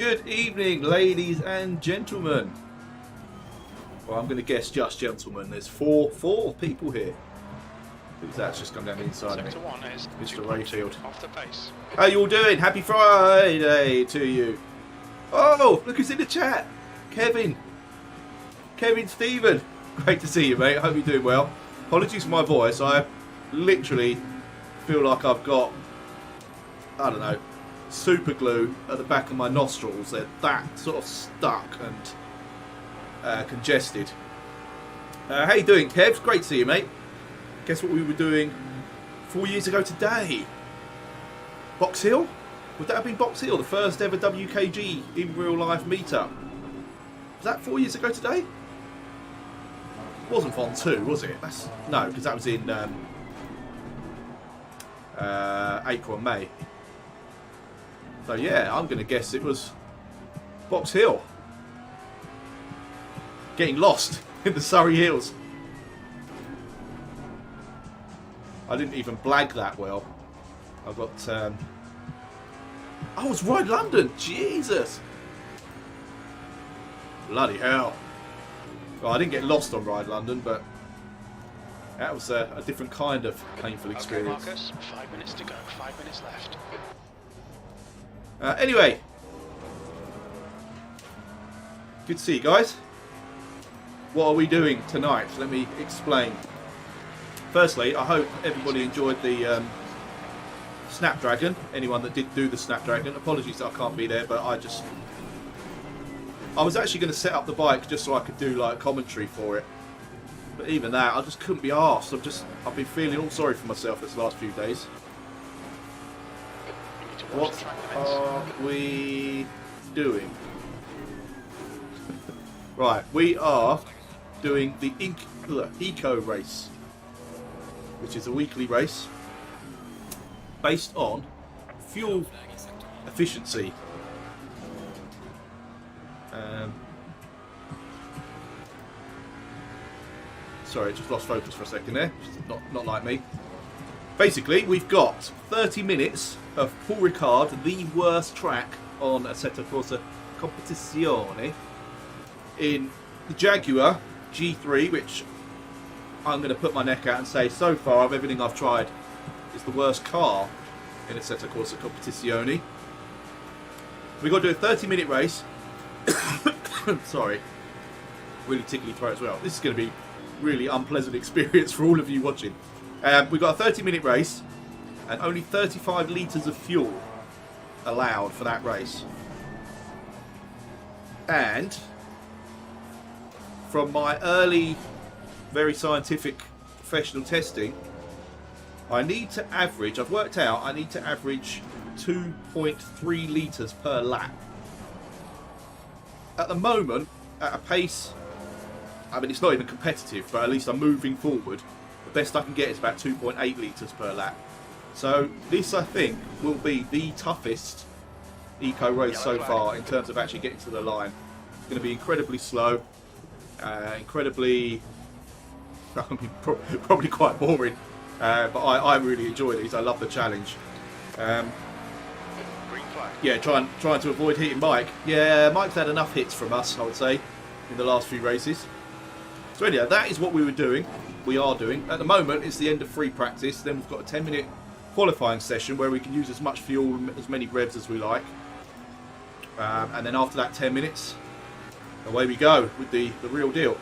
Good evening, ladies and gentlemen. Well, I'm going to guess just gentlemen. There's four people here. Who's that's just come down the inside of me? Mr. Rayfield. Off the pace. How you all doing? Happy Friday to you. Oh, look who's in the chat. Kevin Stephen. Great to see you, mate. I hope you're doing well. Apologies for my voice. I literally feel like I've got, I don't know, super glue at the back of my nostrils. They're that sort of stuck and congested. How you doing, Kev? Great to see you, mate. Guess what we were doing 4 years ago today? Box Hill? Would that have been Box Hill? The first ever WKG in real life meetup. Was that 4 years ago today? It wasn't Von 2, was it? No, because that was in April and May. So yeah, I'm going to guess it was Box Hill. Getting lost in the Surrey Hills. I didn't even blag that well. I've got... Oh, it's Ride London! Jesus! Bloody hell. Well, I didn't get lost on Ride London, but that was a different kind of painful experience. Okay, Marcus, 5 minutes to go, 5 minutes left. Anyway. Good to see you guys. What are we doing tonight? Let me explain. Firstly, I hope everybody enjoyed the Snapdragon. Anyone that did do the Snapdragon. Apologies that I can't be there, but I was actually going to set up the bike just so I could do like commentary for it. But even that, I just couldn't be arsed. I've been feeling all sorry for myself this last few days. What are we doing? Right, we are doing the Eco race, which is a weekly race based on fuel efficiency. Sorry, just lost focus for a second there. Not like me. Basically, we've got 30 minutes of PAUL RICARD, the worst track on Assetto Corsa Competizione, in the Jaguar G3, which I'm going to put my neck out and say, so far, of everything I've tried, is the worst car in Assetto Corsa Competizione. We've got to do a 30-minute race. Sorry. Really tickly throat as well. This is going to be really unpleasant experience for all of you watching. We've got a 30-minute race and only 35 litres of fuel allowed for that race. And from my early, very scientific professional testing, I need to average, I've worked out, I need to average 2.3 litres per lap. At the moment, at a pace, I mean, it's not even competitive, but at least I'm moving forward. The best I can get is about 2.8 litres per lap. So this, I think, will be the toughest eco race so far in terms of actually getting to the line. It's going to be incredibly slow, incredibly, probably quite boring, but I really enjoy these. I love the challenge. Yeah, trying to avoid hitting Mike. Yeah, Mike's had enough hits from us, I would say, in the last few races. So anyhow, that is what we are doing. At the moment, it's the end of free practice. Then we've got a 10-minute qualifying session where we can use as much fuel, as many revs as we like. And then after that 10 minutes, away we go with the real deal.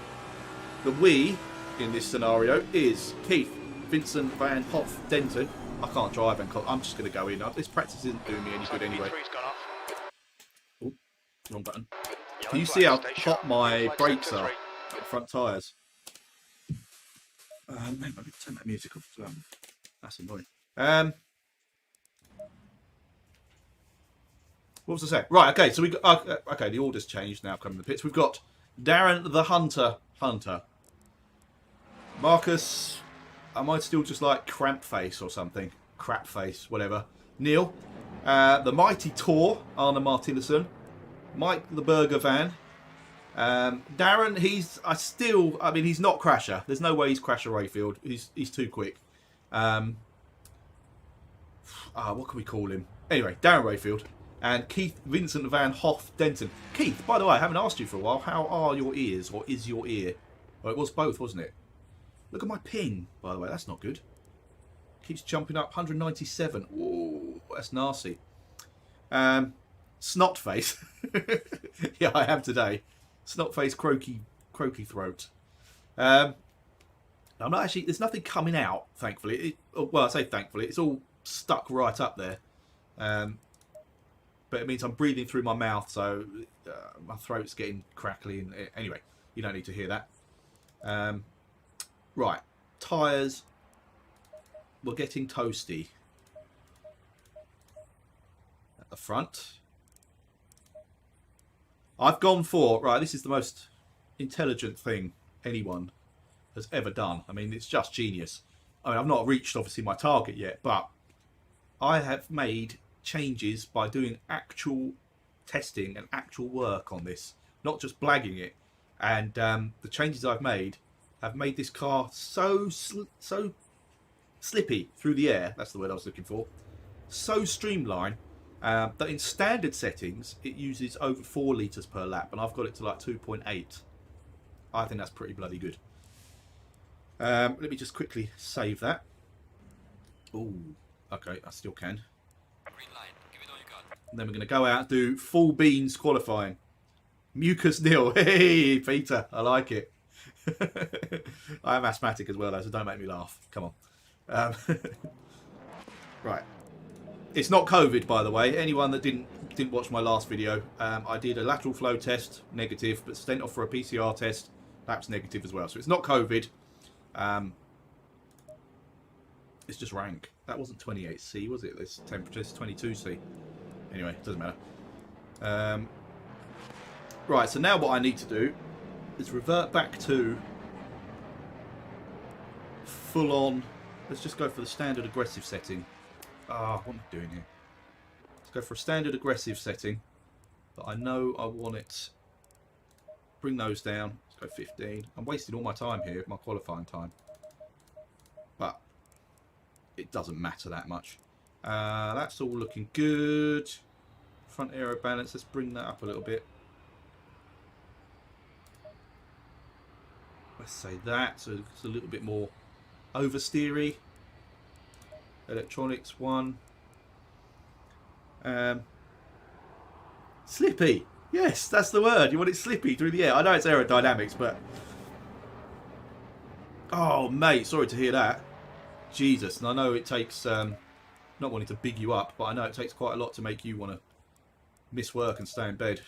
The we in this scenario is Keith, Vincent, Van Hoff, Denton. I can't drive, and I'm just going to go in. This practice isn't doing me any good anyway. Oh, wrong button. Can you see how hot my brakes are? The front tyres. Maybe I could turn that music off as well. That's annoying. What was I saying? Right, okay, so we got okay, the order's changed now coming to the pits. We've got Darren the Hunter. Marcus, I might still just like cramp face or something. Crap face, whatever. Neil, the Mighty Tor, Arne Martinusson, Mike the Burger Van. Darren, he's not Crasher. There's no way he's Crasher Rayfield. He's too quick. What can we call him? Anyway, Darren Rayfield. And Keith Vincent Van Hoff Denton. Keith, by the way, I haven't asked you for a while. How are your ears, or is your ear? Well, it was both, wasn't it? Look at my ping, by the way. That's not good. Keeps jumping up. 197. Whoa, that's nasty. Snot face. Yeah, I am today. Snot face, croaky throat. I'm not actually. There's nothing coming out, thankfully. Well, I say thankfully. It's all stuck right up there. But it means I'm breathing through my mouth, so my throat's getting crackly. And anyway, you don't need to hear that. Right, tyres. We're getting toasty at the front. I've gone for, right, this is the most intelligent thing anyone has ever done. I mean, it's just genius. I mean, I've not reached, obviously, my target yet, but I have made changes by doing actual testing and actual work on this, not just blagging it. And the changes I've made have made this car so slippy through the air, that's the word I was looking for, so streamlined, that in standard settings it uses over 4 litres per lap, and I've got it to like 2.8. I think that's pretty bloody good. Let me just quickly save that. Oh, okay, I still can. Green light, give it all you got. And then we're going to go out and do full beans qualifying. Mucus nil. Hey, Peter, I like it. I am asthmatic as well, though, so don't make me laugh. Come on. Right. It's not COVID, by the way. Anyone that didn't watch my last video, I did a lateral flow test, negative, but sent off for a PCR test, that's negative as well. So it's not COVID. It's just rank. That wasn't 28C, was it? This temperature is 22C. Anyway, it doesn't matter. Right, so now what I need to do is revert back to full on. Let's just go for the standard aggressive setting. What am I doing here? Let's go for a standard aggressive setting. But I know I want it. Bring those down. Let's go 15. I'm wasting all my time here, my qualifying time. But it doesn't matter that much. That's all looking good. Front aero balance, let's bring that up a little bit. Let's say that, so it's a little bit more oversteery. Electronics 1. Slippy. Yes, that's the word. You want it slippy through the air. I know it's aerodynamics, but... Oh, mate, sorry to hear that. Jesus, and I know it takes... not wanting to big you up, but I know it takes quite a lot to make you want to miss work and stay in bed.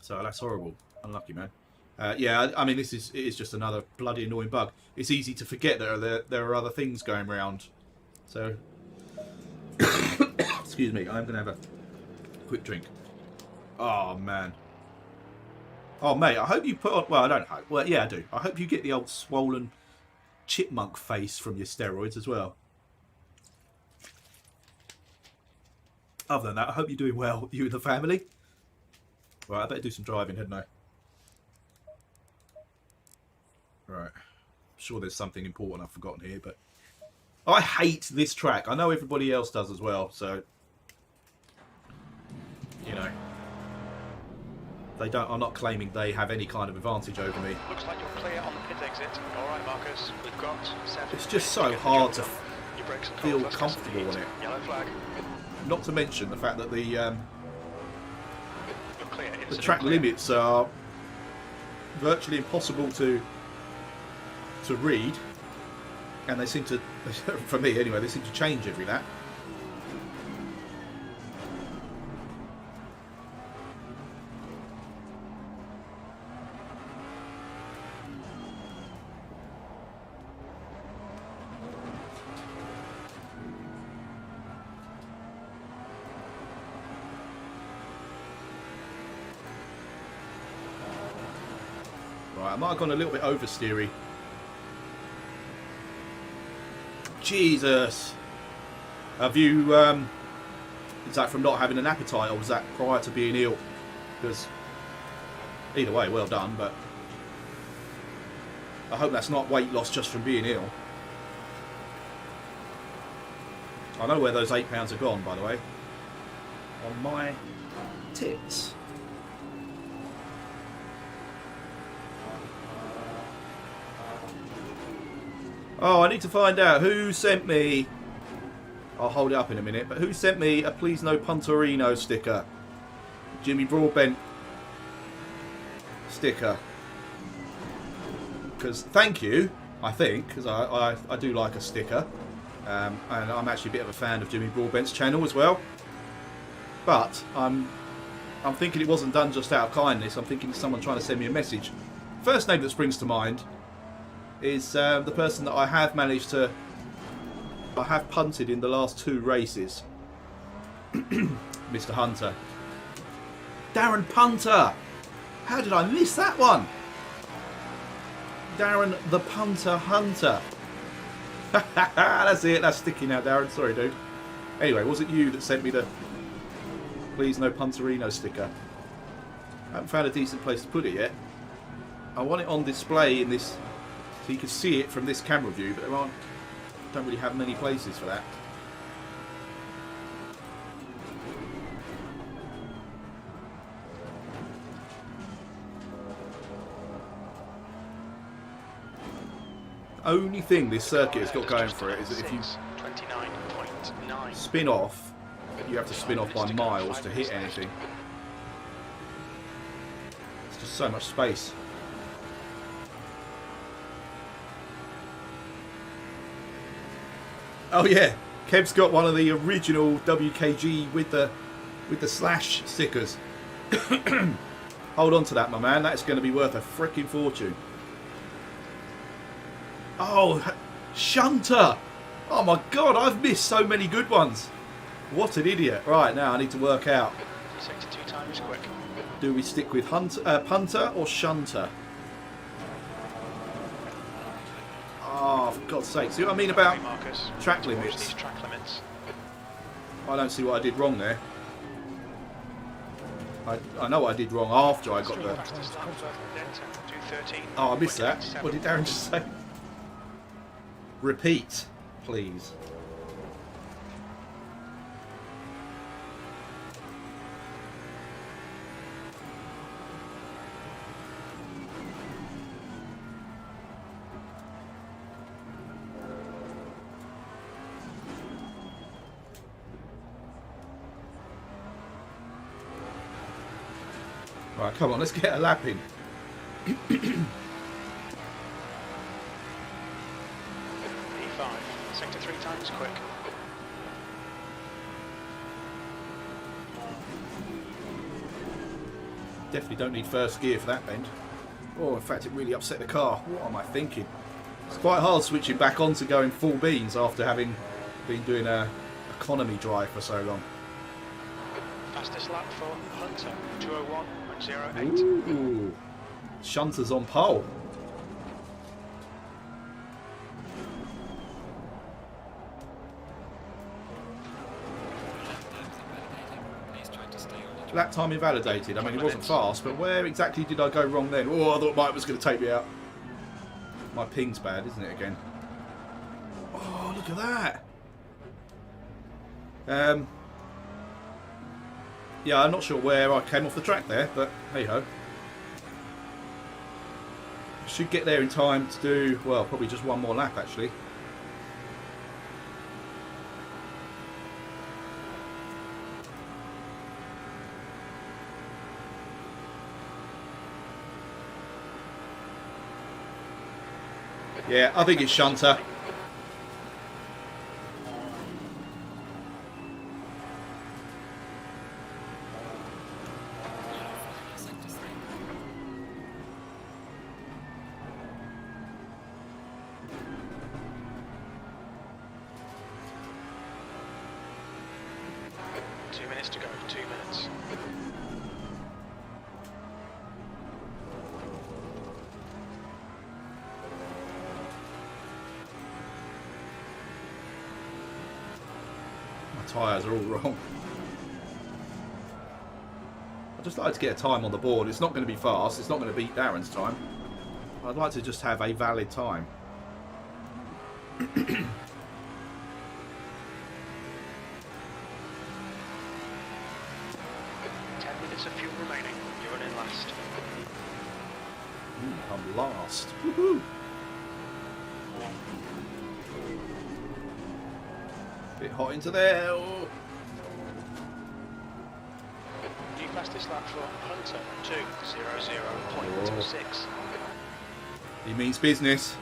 So that's horrible. Unlucky, man. Yeah, I mean, it is just another bloody annoying bug. It's easy to forget that there are other things going around. So, excuse me, I'm going to have a quick drink. Oh, man. Oh, mate, I hope you put on... Well, I don't know. Well, yeah, I do. I hope you get the old swollen chipmunk face from your steroids as well. Other than that, I hope you're doing well, you and the family. Right, I better do some driving, hadn't I? Right. I'm sure there's something important I've forgotten here, but... I hate this track. I know everybody else does as well, so... You know... I'm not claiming they have any kind of advantage over me. Looks like you're clear on the pit exit. All right, Marcus. We've got 7. It's just so hard to feel comfortable on it. Yellow flag. Not to mention the fact that the You're clear. track limits are virtually impossible to read, and they seem to, for me anyway, they seem to change every lap. Right, I might have gone a little bit oversteery. Jesus! Have you, is that from not having an appetite, or was that prior to being ill? Because, either way, well done, but I hope that's not weight loss just from being ill. I know where those £8 are gone, by the way. on my tits. Oh, I need to find out who sent me. I'll hold it up in a minute, but who sent me a Please No Punterino sticker? Jimmy Broadbent sticker. Because thank you, I think, because I do like a sticker. And I'm actually a bit of a fan of Jimmy Broadbent's channel as well. But I'm thinking it wasn't done just out of kindness. I'm thinking it's someone trying to send me a message. First name that springs to mind is the person that I have punted in the last 2 races. Mr. Hunter. Darren Punter! How did I miss that one? Darren the Punter Hunter. That's it, that's sticky now, Darren. Sorry, dude. Anyway, was it you that sent me the Please No Punterino sticker? I haven't found a decent place to put it yet. I want it on display in this, so you can see it from this camera view, but don't really have many places for that. Only thing this circuit has got going for it is that if you spin off, you have to spin off by miles to hit anything. It's just so much space. Oh yeah, Kev's got one of the original WKG with the slash stickers. Hold on to that, my man. That's going to be worth a freaking fortune. Oh, Shunter! Oh my god, I've missed so many good ones. What an idiot. Right, now I need to work out. Sector 2 time is quick. Do we stick with punter or shunter? Oh, for God's sake. See what I mean about track limits? I don't see what I did wrong there. I know what I did wrong after I got the... Oh, I missed that. What did Darren just say? Repeat, please. Right, come on, let's get a lap in. P5, sector 3 time is quick. Definitely don't need first gear for that bend. Oh, in fact, it really upset the car. What am I thinking? It's quite hard switching back on to going full beans after having been doing a economy drive for so long. Fastest lap for Hunter, 2:01.08. Ooh, Shunter's on pole. Lap time invalidated. I mean, it wasn't fast, but where exactly did I go wrong then? Oh, I thought Mike was going to take me out. My ping's bad, isn't it, again? Oh, look at that. Yeah, I'm not sure where I came off the track there, but hey-ho. Should get there in time to do, well, probably just one more lap, actually. Yeah, I think it's Shunter. To go, 2 minutes. My tyres are all wrong. I'd just like to get a time on the board. It's not going to be fast. It's not going to beat Darren's time. I'd like to just have a valid time. and last. Woohoo! Bit hot into there. Oh. New fastest lap for Hunter, 2:00.6. He means business.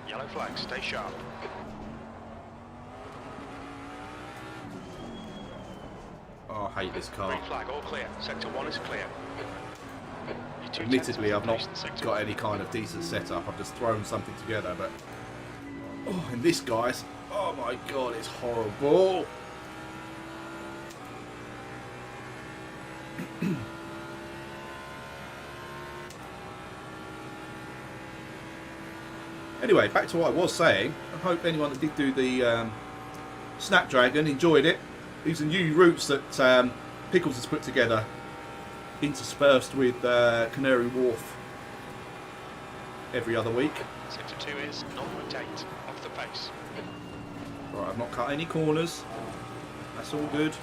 Yellow flag, stay sharp. Oh, I hate this car. Green flag, all clear. Sector 1 is clear. Admittedly, I've not got any kind of decent setup. I've just thrown something together, but oh, and this, guys, oh my god, it's horrible. Anyway, back to what I was saying. I hope anyone that did do the Snapdragon enjoyed it. These are new routes that Pickles has put together, interspersed with Canary Wharf every other week. Sector 2 is 0.8 off the pace. Right, I've not cut any corners. That's all good.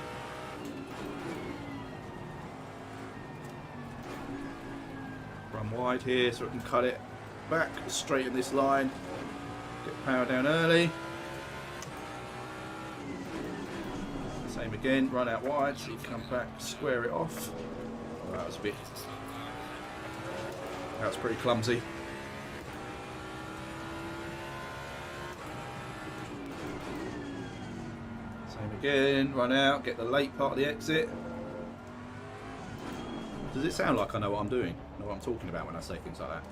Run wide here so I can cut it back, straighten this line, get power down early. Same again, run out wide so you come back, square it off. Oh, that was pretty clumsy. Same again, run out, get the late part of the exit. Does it sound like I know what I'm doing? Know what I'm talking about when I say things like that?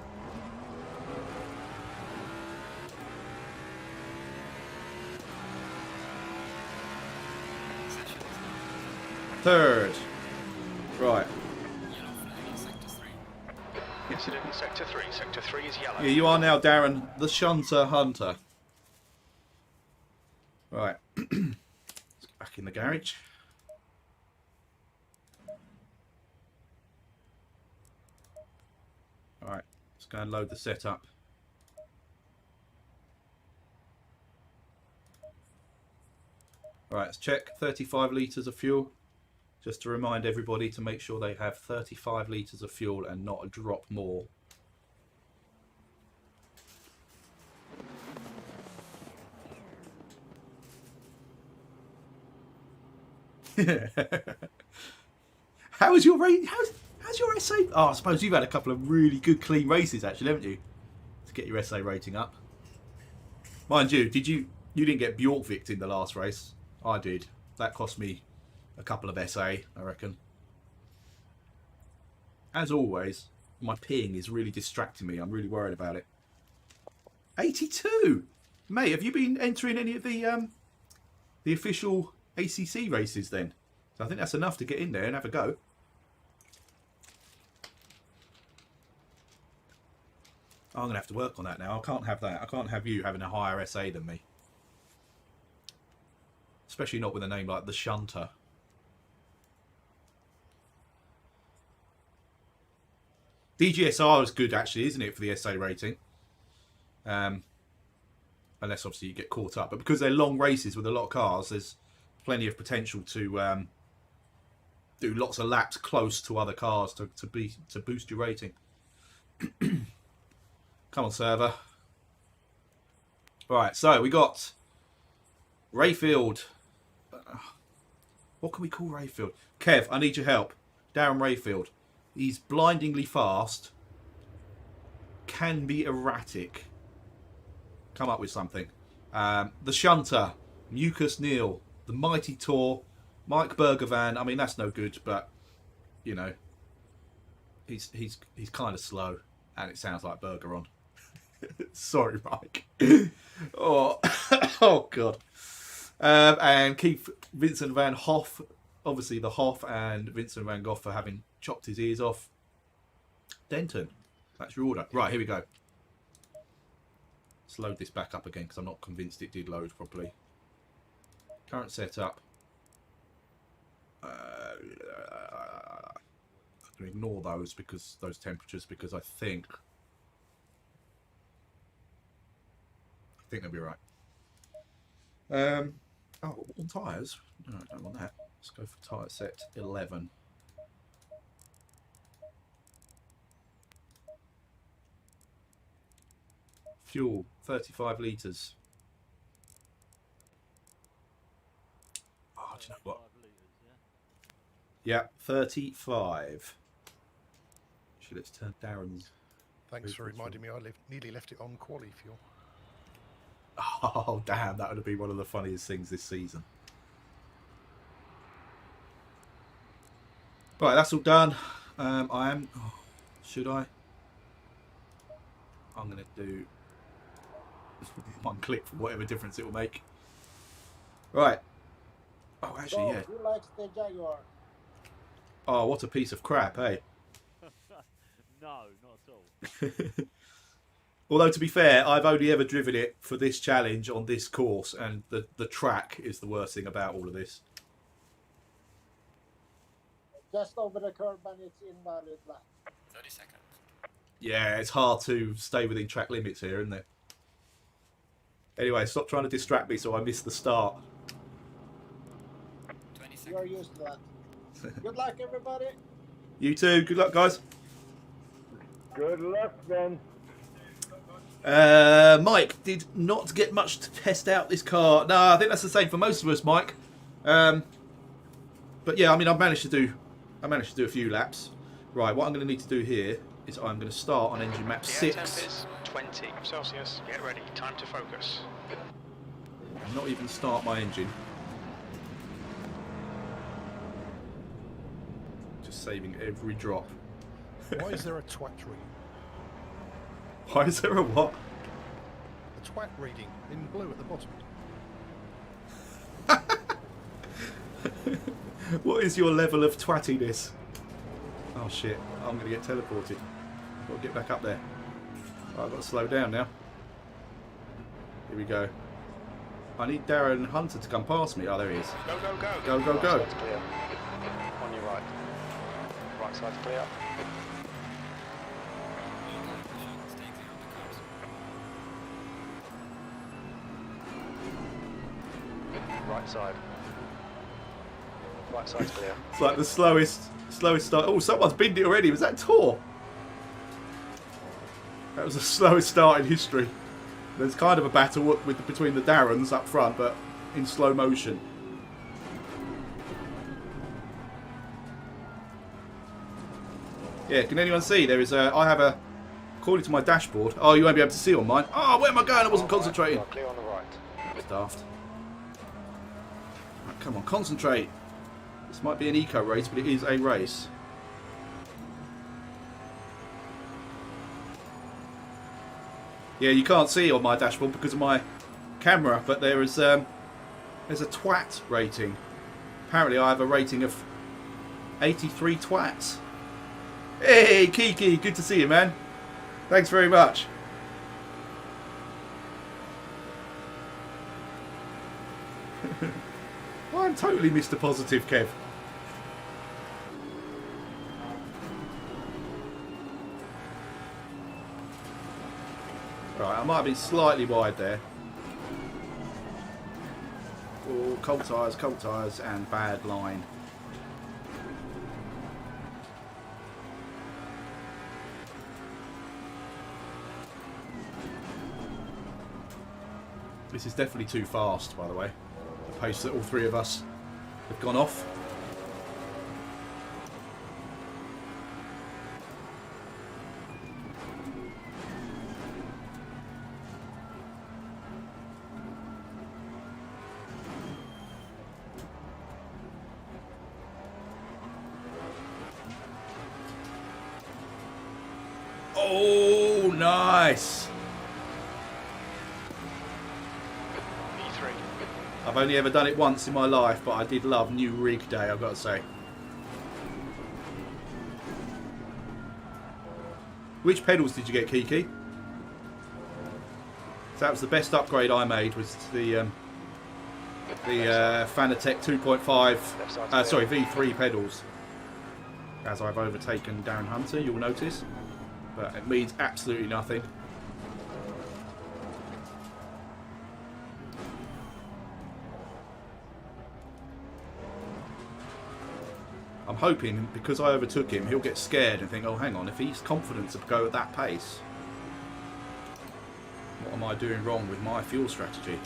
Third. Right. Yellow flag in sector 3. Incident in sector 3. Sector 3 is yellow. Yeah, you are now, Darren, the Shunter Hunter. Right. Let's get back in the garage. Alright, let's go and load the setup. Alright, let's check 35 litres of fuel. Just to remind everybody to make sure they have 35 litres of fuel and not a drop more. How was your race? How's your SA? Oh, I suppose you've had a couple of really good clean races actually, haven't you? To get your SA rating up. Mind you, you didn't get Bjorkvik in the last race? I did. That cost me a couple of SA, I reckon. As always, my peeing is really distracting me. I'm really worried about it. 82, mate. Have you been entering any of the official ACC races then? So I think that's enough to get in there and have a go. I'm going to have to work on that now. I can't have that. I can't have you having a higher SA than me. Especially not with a name like the Shunter. DGSR is good actually, isn't it, for the SA rating? Unless obviously you get caught up. But because they're long races with a lot of cars, there's plenty of potential to do lots of laps close to other cars to boost your rating. Come on, server. Right, so we got Rayfield. What can we call Rayfield? Kev, I need your help. Darren Rayfield. He's blindingly fast. Can be erratic. Come up with something. The Shunter. Mucus Neil. The Mighty Tor. Mike Bergervan. I mean, that's no good, but you know, he's kind of slow, and it sounds like Bergeron. Sorry, Mike. Oh, oh God. And Keith Vincent Van Hoff, obviously the Hoff and Vincent Van Gogh for having chopped his ears off. Denton, that's your order. Right, here we go. Let's load this back up again because I'm not convinced it did load properly. Current setup. I'm going to ignore those temperatures because I think they'll be right. Oh, on tyres? No, I don't want that. Let's go for tyre set 11. Fuel, 35 litres. Oh, do you know what? Yeah, 35. Actually, let's turn Darren's. Thanks for reminding me. I nearly left it on quali fuel. Oh, damn, that would have been one of the funniest things this season. Right, that's all done. I am... Oh, should I? I'm going to do one click for whatever difference it will make. Right. Oh, actually, yeah. Who likes the Jaguar? Oh, what a piece of crap, eh? No, not at all. Although, to be fair, I've only ever driven it for this challenge on this course, and the track is the worst thing about all of this. Just over the curb and it's invalid lap. 30 seconds. Yeah, it's hard to stay within track limits here, isn't it? Anyway, stop trying to distract me so I miss the start. 20 You're seconds. used to that. Good luck, everybody. You too. Good luck, guys. Good luck, then. Mike did not get much to test out this car. No, I think that's the same for most of us, Mike. But yeah, I mean, I managed to do a few laps. Right, what I'm going to need to do here is I'm going to start on engine map The air 6. temp is 20 Celsius. Get ready. Time to focus. And not even start my engine. Just saving every drop. Why is there a twat reading? Why is there a what? A twat reading in blue at the bottom. What is your level of twattiness? Oh shit, I'm going to get teleported. I've got to get back up there. Oh, I've got to slow down now. Here we go. I need Darren Hunter to come past me. Oh, there he is. Go, go, go. Go, go, go. Right side's clear. On your right. Right side's clear. Stay clear of the cars. Right side. Right side's clear. It's like the slowest start. Oh, someone's binned it already. Was that Tor? That was the slowest start in history. There's kind of a battle between the Darrens up front, but in slow motion. Yeah, can anyone see? There is a. I have a. According to my dashboard. Oh, you won't be able to see on mine. Oh, where am I going? I wasn't concentrating. Clear on the right. Daft. Right, come on, concentrate. This might be an eco race, but it is a race. Yeah, you can't see on my dashboard because of my camera, but there's a twat rating. Apparently, I have a rating of 83 twats. Hey, Kiki, good to see you, man. Thanks very much. I'm totally Mr. Positive, Kev. Right, I might have been slightly wide there. Oh, cold tyres, and bad line. This is definitely too fast, by the way. The pace that all three of us have gone off. Oh, nice! V3. I've only ever done it once in my life, but I did love new rig day, I've got to say. Which pedals did you get, Kiki? So that was the best upgrade I made, was the Fanatec 2.5, sorry, V3 pedals. As I've overtaken Darren Hunter, you'll notice. But it means absolutely nothing. I'm hoping, because I overtook him, he'll get scared and think, oh, hang on, if he's confident to go at that pace, am I doing wrong with my fuel strategy?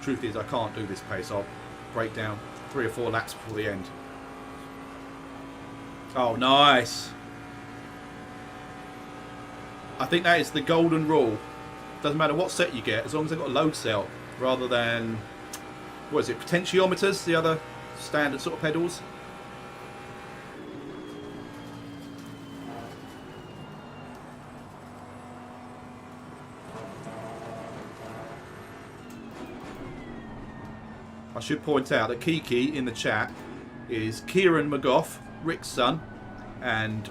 Truth is, I can't do this pace. I'll break down 3 or 4 laps before the end. Oh, nice. I think that is the golden rule. Doesn't matter what set you get, as long as they've got a load cell, rather than, what is it, potentiometers, the other standard sort of pedals. I should point out that Kiki in the chat is Kieran McGough, Rick's son, and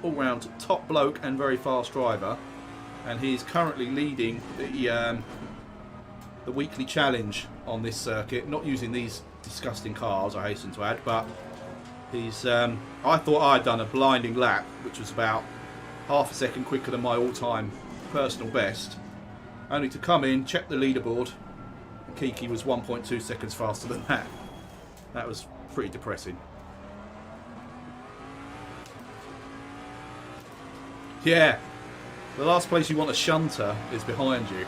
all-round top bloke and very fast driver, and he's currently leading the weekly challenge on this circuit, not using these disgusting cars, I hasten to add, but he's I thought I'd done a blinding lap, which was about half a second quicker than my all-time personal best, only to come in, check the leaderboard, and Kiki was 1.2 seconds faster than that. That was pretty depressing. Yeah, the last place you want a shunter is behind you.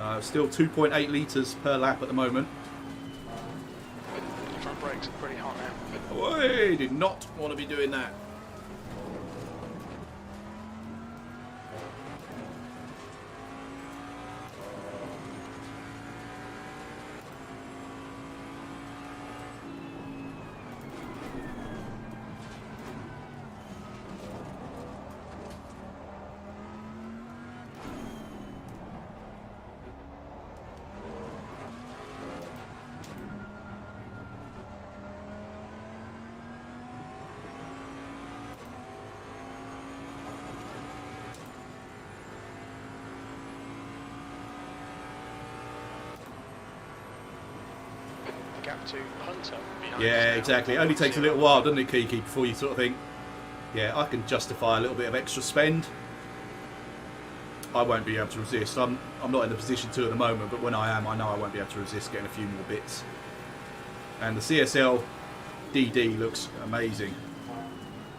P2. Still 2.8 litres per lap at the moment. Front brakes are pretty hot now. Oi, did not want to be doing that. Gap to Hunter. behind Yeah, us now. exactly. It only takes a little while, doesn't it, Kiki, before you sort of think, yeah, I can justify a little bit of extra spend. I won't be able to resist. I'm not in the position to at the moment, but when I am, I know I won't be able to resist getting a few more bits. And the CSL DD looks amazing,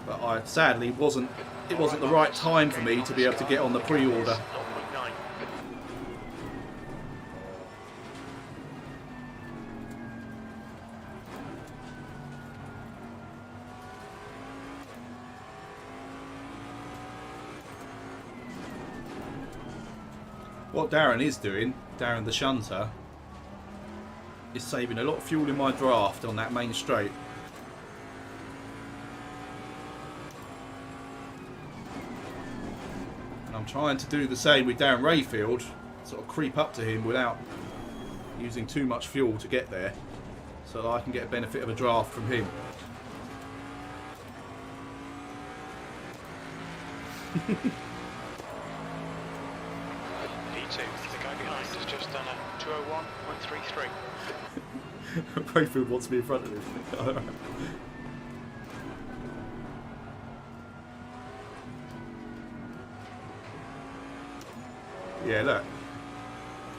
but I sadly it wasn't the right time for me to be able to get on the pre-order. 0.9. What Darren is doing, Darren the shunter, is saving a lot of fuel in my draft on that main straight. And I'm trying to do the same with Darren Rayfield, sort of creep up to him without using too much fuel to get there, so that I can get a benefit of a draft from him. P2. The guy behind has just done a 201.33. Rayfield wants me in front of him. Yeah, look.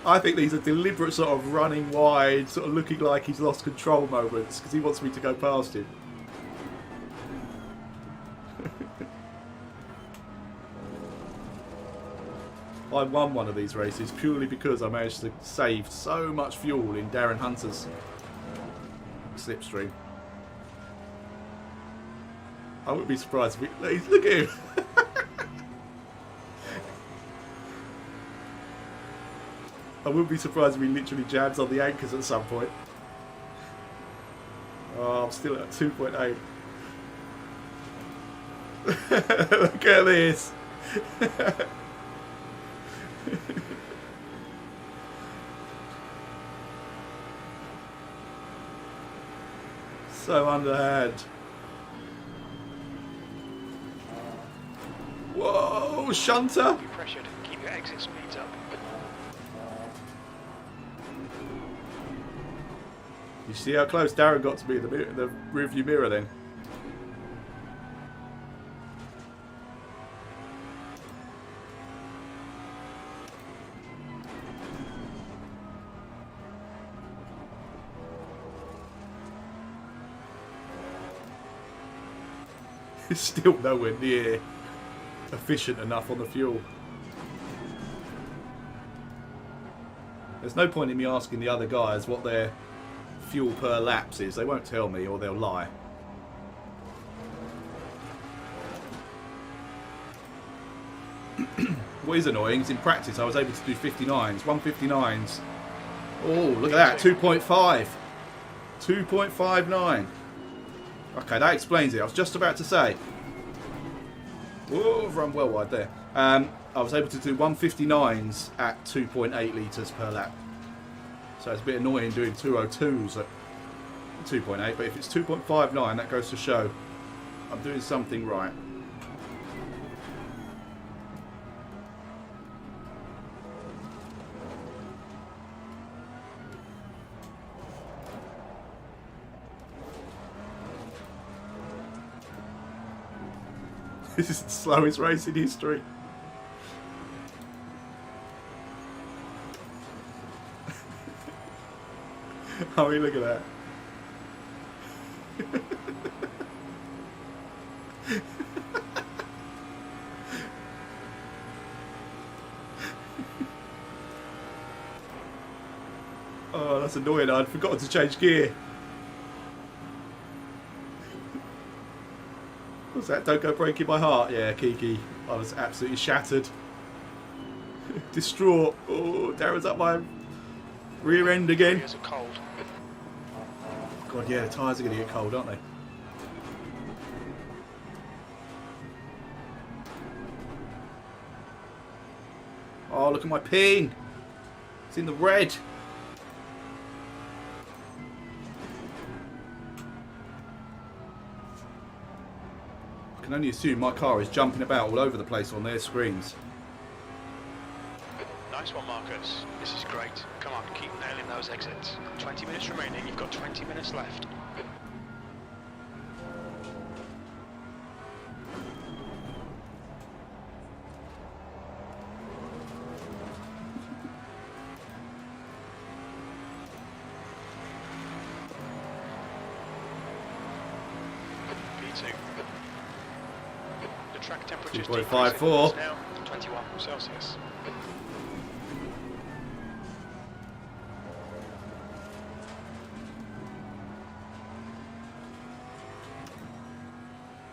I think these are deliberate sort of running wide, sort of looking like he's lost control moments because he wants me to go past him. I won one of these races purely because I managed to save so much fuel in Darren Hunter's slipstream. I wouldn't be surprised if we... Look at him! I wouldn't be surprised if he literally jams on the anchors at some point. Oh, I'm still at 2.8. Look at this! So underhand. Whoa, shunter! Be pressured. Keep your exit speeds up. You see how close Darren got to me in the rearview mirror then? It's still nowhere near efficient enough on the fuel. There's no point in me asking the other guys what their fuel per laps is. They won't tell me, or they'll lie. What is annoying is in practice I was able to do 59s, 159s. Oh, look at that, 2.5. 2.59. Okay, that explains it. I was just about to say. Whoa, I've run well wide there. I was able to do 159s at 2.8 litres per lap. So it's a bit annoying doing 202s at 2.8, but if it's 2.59, that goes to show I'm doing something right. This is the slowest race in history. I mean, look at that. Oh, that's annoying. I'd forgotten to change gear. What's that? Don't go breaking my heart. Yeah, Kiki. I was absolutely shattered. Distraught. Oh, Darren's up my rear end again. Tyres are cold. God, yeah, the tyres are going to get cold, aren't they? Oh, look at my ping. It's in the red. I can only assume my car is jumping about all over the place on their screens. Nice one, Marcus. This is great. Come on, keep nailing those exits. 20 minutes remaining. You've got 20 minutes left. P2. The track temperature is 2.54. now 21 Celsius.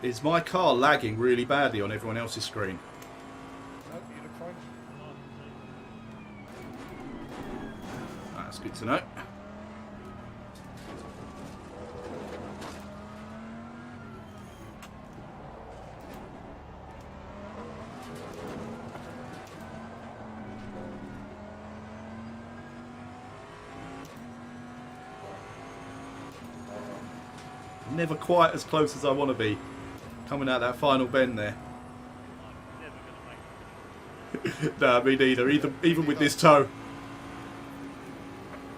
Is my car lagging really badly on everyone else's screen? No, you look fine. That's good to know. Never quite as close as I want to be. Coming out that final bend there. Nah, me neither. Even with this toe.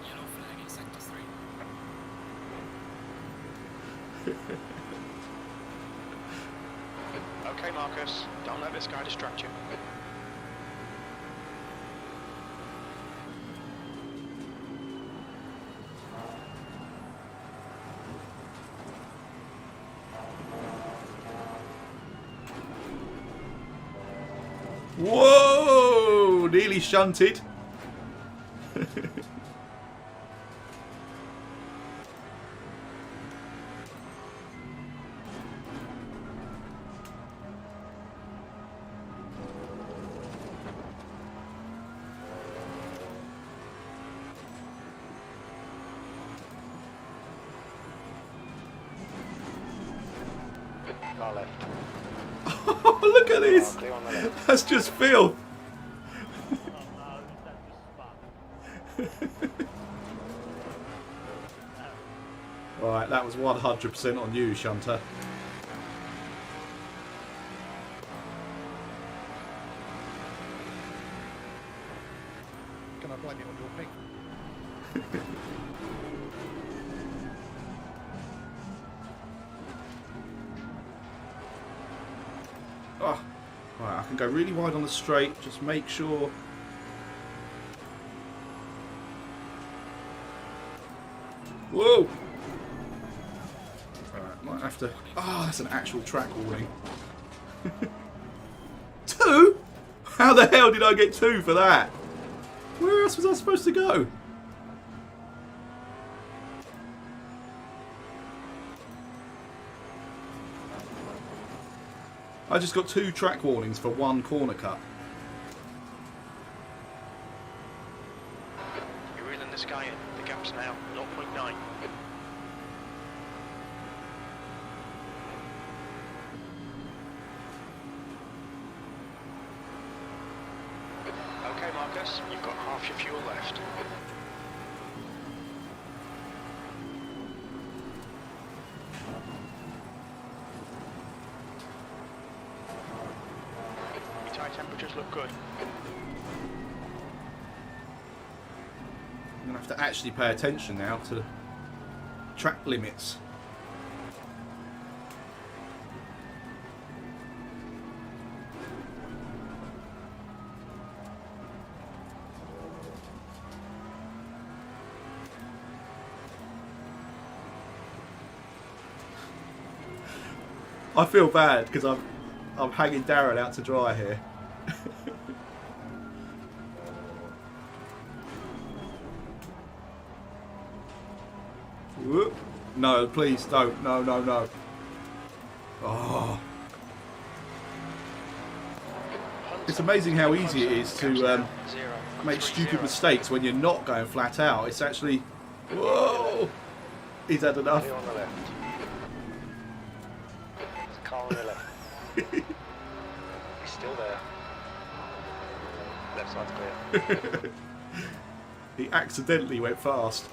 Yellow flag in sector 3. Okay, Marcus. Don't let this guy distract you. Whoa! Nearly shunted. Car left. Oh, look at this. Clear on the left. That's just filth. Oh no, that just spun. Right, that was 100% on you, Shunter. Can I blame it on your ping? Oh, right, I can go really wide on the straight. Just make sure. Whoa! Right, might Might have to... Oh, that's an actual track warning. 2? How the hell did I get 2 for that? Where else was I supposed to go? I just got 2 track warnings for 1 corner cut. You're reeling this guy in. The gap's now 0.9. Okay, Marcus, you've got half your fuel left. Your tyre temperatures look good. I'm going to have to actually pay attention now to track limits. I feel bad because I'm hanging Darren out to dry here. Whoop. No, please don't. No, no, no. Oh. It's amazing how easy it is to make stupid mistakes when you're not going flat out. It's actually... Whoa! Is that enough? Clear on the left. There's a car on the left. He's still there. Left side's clear. He accidentally went fast.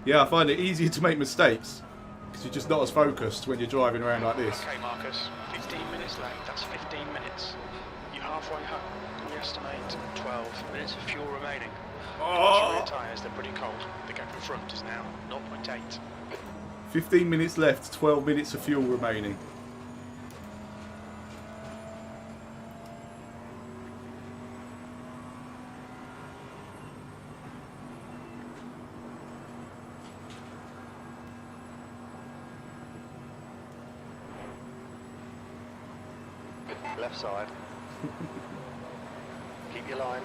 Yeah, I find it easier to make mistakes because you're just not as focused when you're driving around like this. Okay, Marcus, 15 minutes left. That's 15 minutes. You're halfway home. We estimate 12 minutes of fuel remaining. Oh! Your tyres, they're pretty cold. The gap in front is now 0.8. 15 minutes left, 12 minutes of fuel remaining. Left side. Keep your line.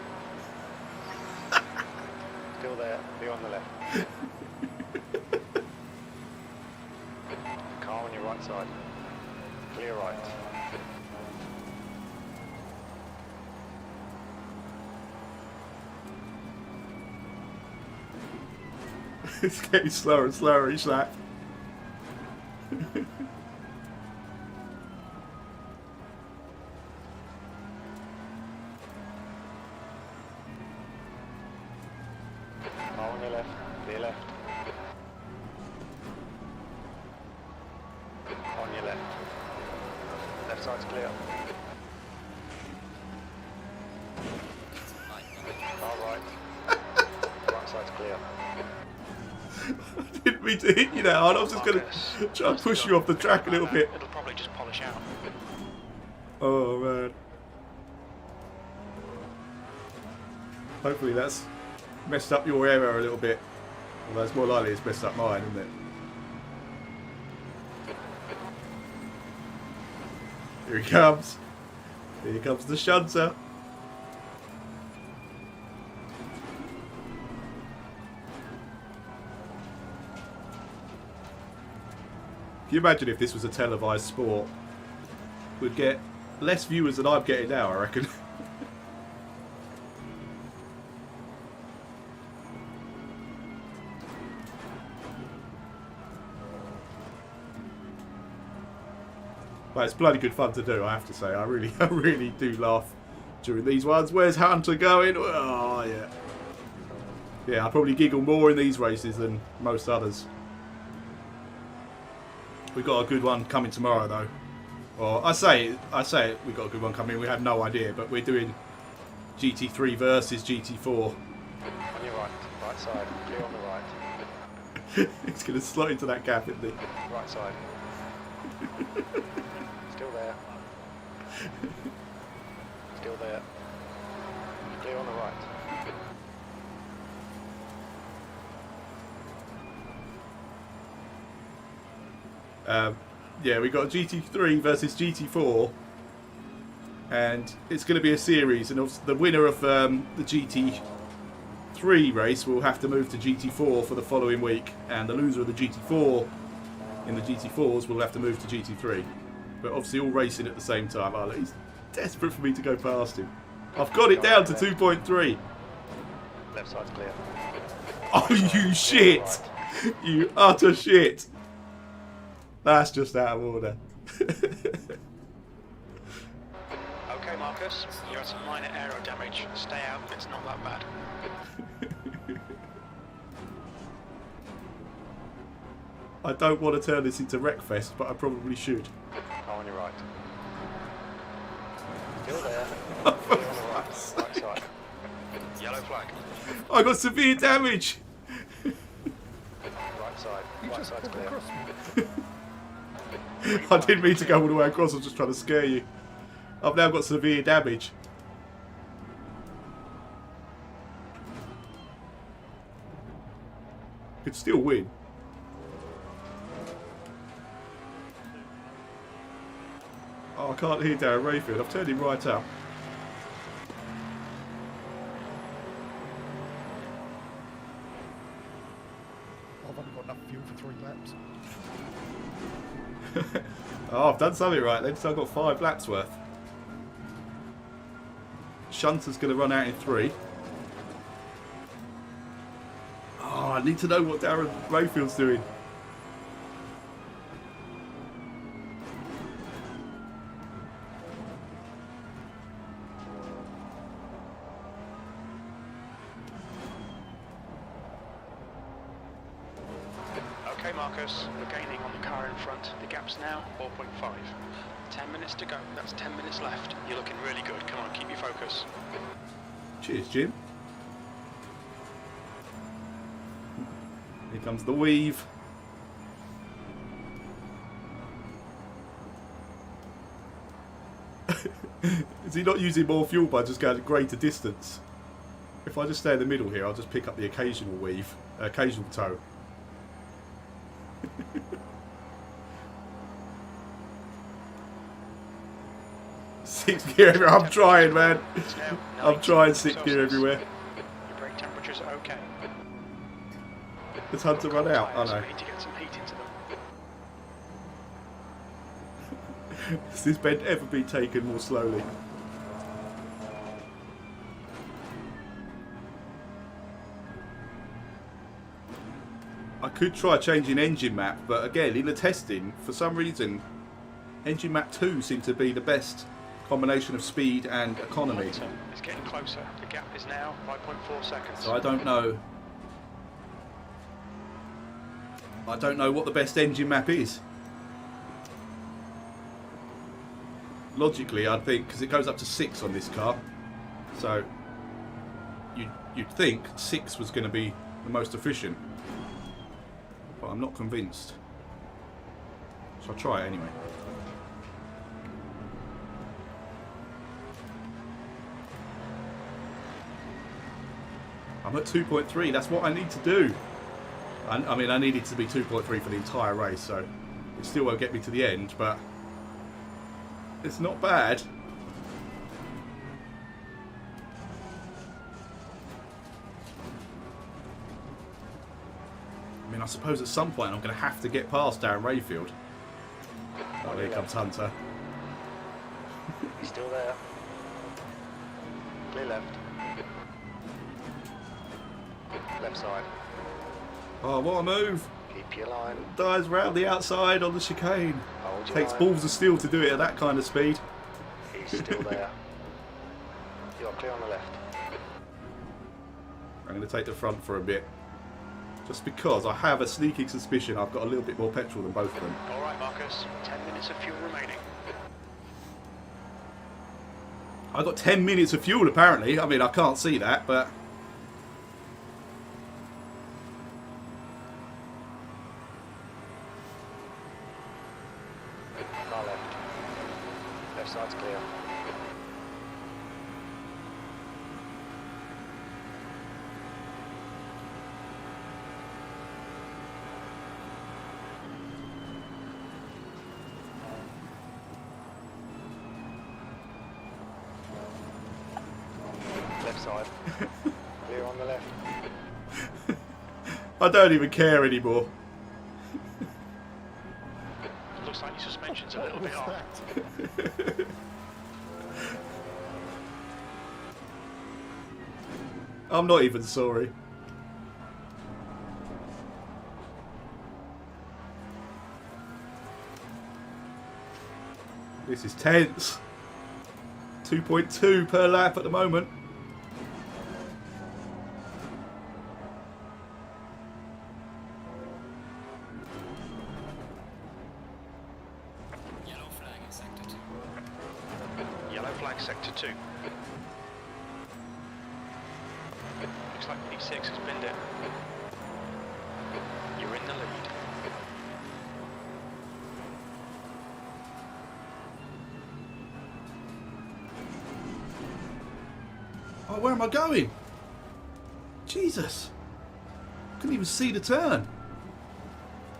Still there. Be on the left. Car on your right side. Clear right. It's getting slower and slower each lap. Car on your left. Clear left. On your left. Left side's clear. Car right. Right side's clear. I didn't mean to hit you now, and I was just going to try and push you off the track a little bit. It'll probably just polish out. Oh man. Hopefully that's messed up your area a little bit. Although it's more likely it's messed up mine, isn't it? Here he comes. Here comes the shunter. Can you imagine if this was a televised sport? We'd get less viewers than I'm getting now, I reckon. But it's bloody good fun to do, I have to say. I really do laugh during these ones. Where's Hunter going? Oh, yeah. Yeah, I probably giggle more in these races than most others. We've got a good one coming tomorrow, though. Well, I say we've got a good one coming. We have no idea, but we're doing GT3 versus GT4. On your right. Right side. Clear on the right. It's going to slot into that gap, isn't he? Right side. Still there. Still there. Clear on the right. Yeah, we got GT3 versus GT4, and it's going to be a series. And the winner of the GT3 race will have to move to GT4 for the following week, and the loser of the GT4 in the GT4s will have to move to GT3. But obviously, all racing at the same time. Oh, he's desperate for me to go past him. I've got it down to 2.3. Left side's clear. Oh, you shit! You utter shit! That's just out of order. Okay, Marcus, you had some minor aero damage. Stay out, it's not that bad. I don't want to turn this into Wreckfest, but I probably should. On your right. Still there. Clear on the right. Right side. Yellow flag. I got severe damage! Right side. You Right just side's walk clear. across me. I didn't mean to go all the way across, I was just trying to scare you. I've now got severe damage. Could still win. Oh, I can't hear Darren Rayfield. I've turned him right up. I've only got enough fuel for 3 laps. Oh, I've done something right then, so I've got 5 laps worth. Shunter's going to run out in 3. Oh, I need to know what Darren Rayfield's doing. Okay, Marcus, we're gaining on the car in front. The gap's now 4.5. 10 minutes to go. That's 10 minutes left. You're looking really good. Come on, keep your focus. Cheers, Jim. Here comes the weave. Is he not using more fuel by just going a greater distance? If I just stay in the middle here, I'll just pick up the occasional weave, occasional tow. Sixth gear everywhere. I'm trying, man. It's now I'm trying 19 sixth gear Celsius. everywhere. Your brake temperature's okay. It's hard to run out. Oh Tyres, no. we need to get some heat into them. Has this bend ever been taken more slowly? I could try changing engine map, but again, in the testing, for some reason, engine map 2 seemed to be the best combination of speed and economy. Momentum is getting closer. The gap is now 5.4 seconds. So I don't know. I don't know what the best engine map is. Logically, I'd think, because it goes up to 6 on this car, so you'd think 6 was going to be the most efficient, but I'm not convinced. So I'll try it anyway. I'm at 2.3. That's what I need to do. I mean, I need it to be 2.3 for the entire race, so it still won't get me to the end, but it's not bad. I mean, I suppose at some point I'm going to have to get past Darren Rayfield. Oh, here comes Hunter. He's still there. Clear left. Left side. Oh, what a move. Keep your line. Dives round the outside on the chicane. Hold your Takes line. balls of steel to do it at that kind of speed. He's still there. You're clear on the left. I'm going to take the front for a bit. Just because I have a sneaking suspicion I've got a little bit more petrol than both of them. All right, Marcus. 10 minutes of fuel remaining. I got 10 minutes of fuel apparently. I mean, I can't see that, but Car left. Left side's clear. side. Clear on the left. I don't even care anymore. Looks like your suspension's a little bit What's off. that? I'm not even sorry. This is tense. 2.2 per lap at the moment. Yellow flag in sector 2. Yellow flag sector 2. Looks like P6 has binned it. You're in the lead. Oh, where am I going? Jesus. Couldn't even see the turn.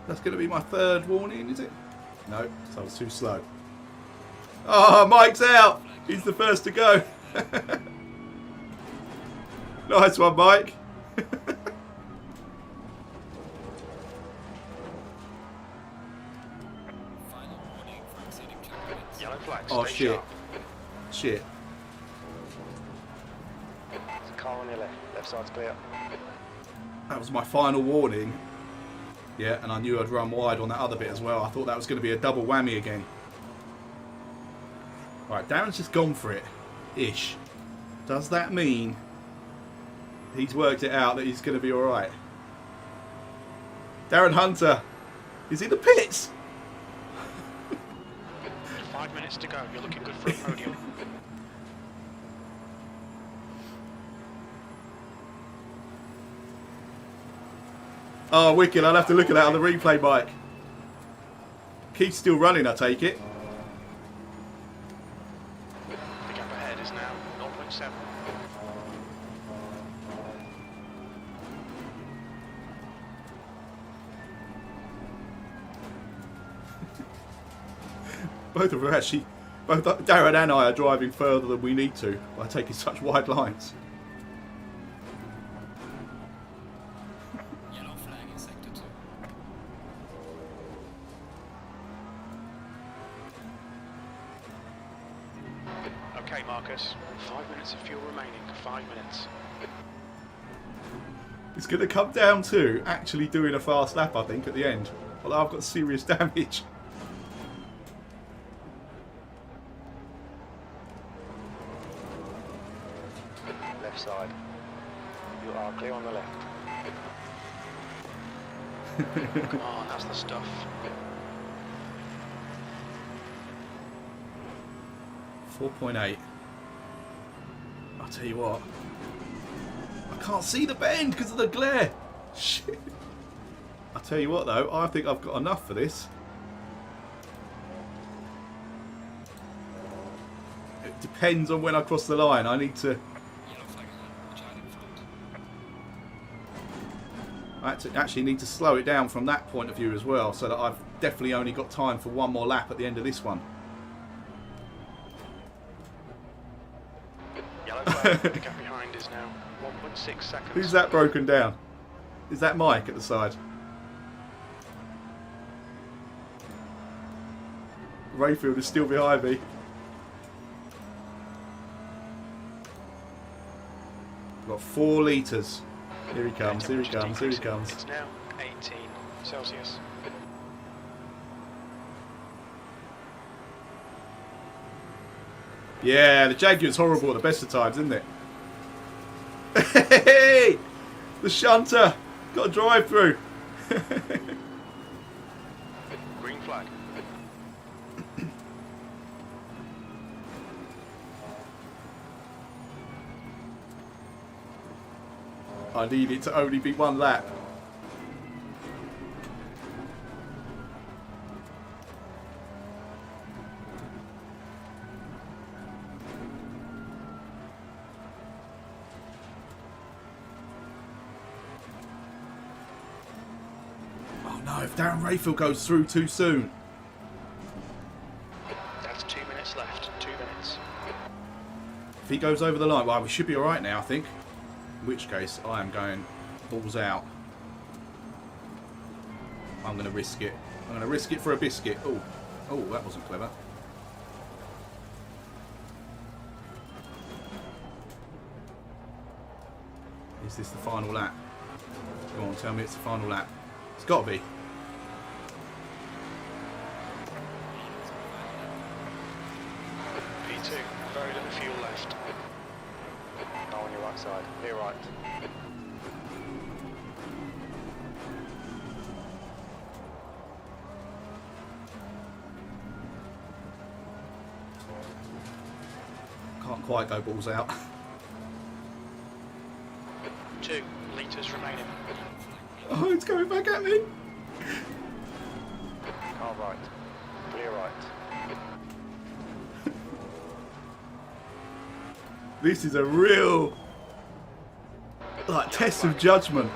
That's going to be my third warning, is it? No, so I was too slow. Oh, Mike's out. He's the first to go. Nice one, Mike. Final warning for exceeding checkpoints. Yellow flag, Oh, stay shit. sharp. Shit. There's a car on your left. Left side's clear. That was my final warning. Yeah, and I knew I'd run wide on that other bit as well. I thought that was going to be a double whammy again. Right, Darren's just gone for it. Ish. Does that mean he's worked it out that he's going to be alright? Darren Hunter is in the pits. 5 minutes to go. You're looking good for a podium. Oh, wicked. I'll have to look at that on the replay, Mike. Keith's still running, I take it. The gap ahead is now 0.7. Both of them actually, both Darren and I are driving further than we need to by taking such wide lines. Yellow flag in sector 2. Okay, Marcus. 5 minutes of fuel remaining. 5 minutes. It's going to come down to actually doing a fast lap, I think, at the end. Although I've got serious damage. Left side. You are clear on the left. Come on, that's the stuff. .8. I'll tell you what. I can't see the bend because of the glare. Shit. I'll tell you what though, I think I've got enough for this. It depends on when I cross the line. I need to... Yellow flag ahead. Watch out in front. I actually need to slow it down from that point of view as well, so that I've definitely only got time for one more lap at the end of this one. Yellow flag. The gap behind is now 1.6 seconds. Who's that broken down? Is that Mike at the side? Rayfield is still behind me. Got 4 litres. Here he comes, here he comes, here he comes. It's now 18 Celsius. Yeah, the Jaguar's horrible at the best of times, isn't it? Hey! The shunter! Got a drive through. Green flag. I need it to only be one lap. Oh no, if Darren Rayfield goes through too soon. That's 2 minutes left. 2 minutes. If he goes over the line, well, we should be alright now, I think. In which case, I am going balls out. I'm going to risk it. I'm going to risk it for a biscuit. Oh, oh, that wasn't clever. Is this the final lap? Go on, tell me it's the final lap. It's got to be. P2, very little fuel left. Now on your right side. Clear right. Can't quite go balls out. 2 litres remaining. Oh, it's coming back at me. Car right. Clear right. This is a real test of judgment.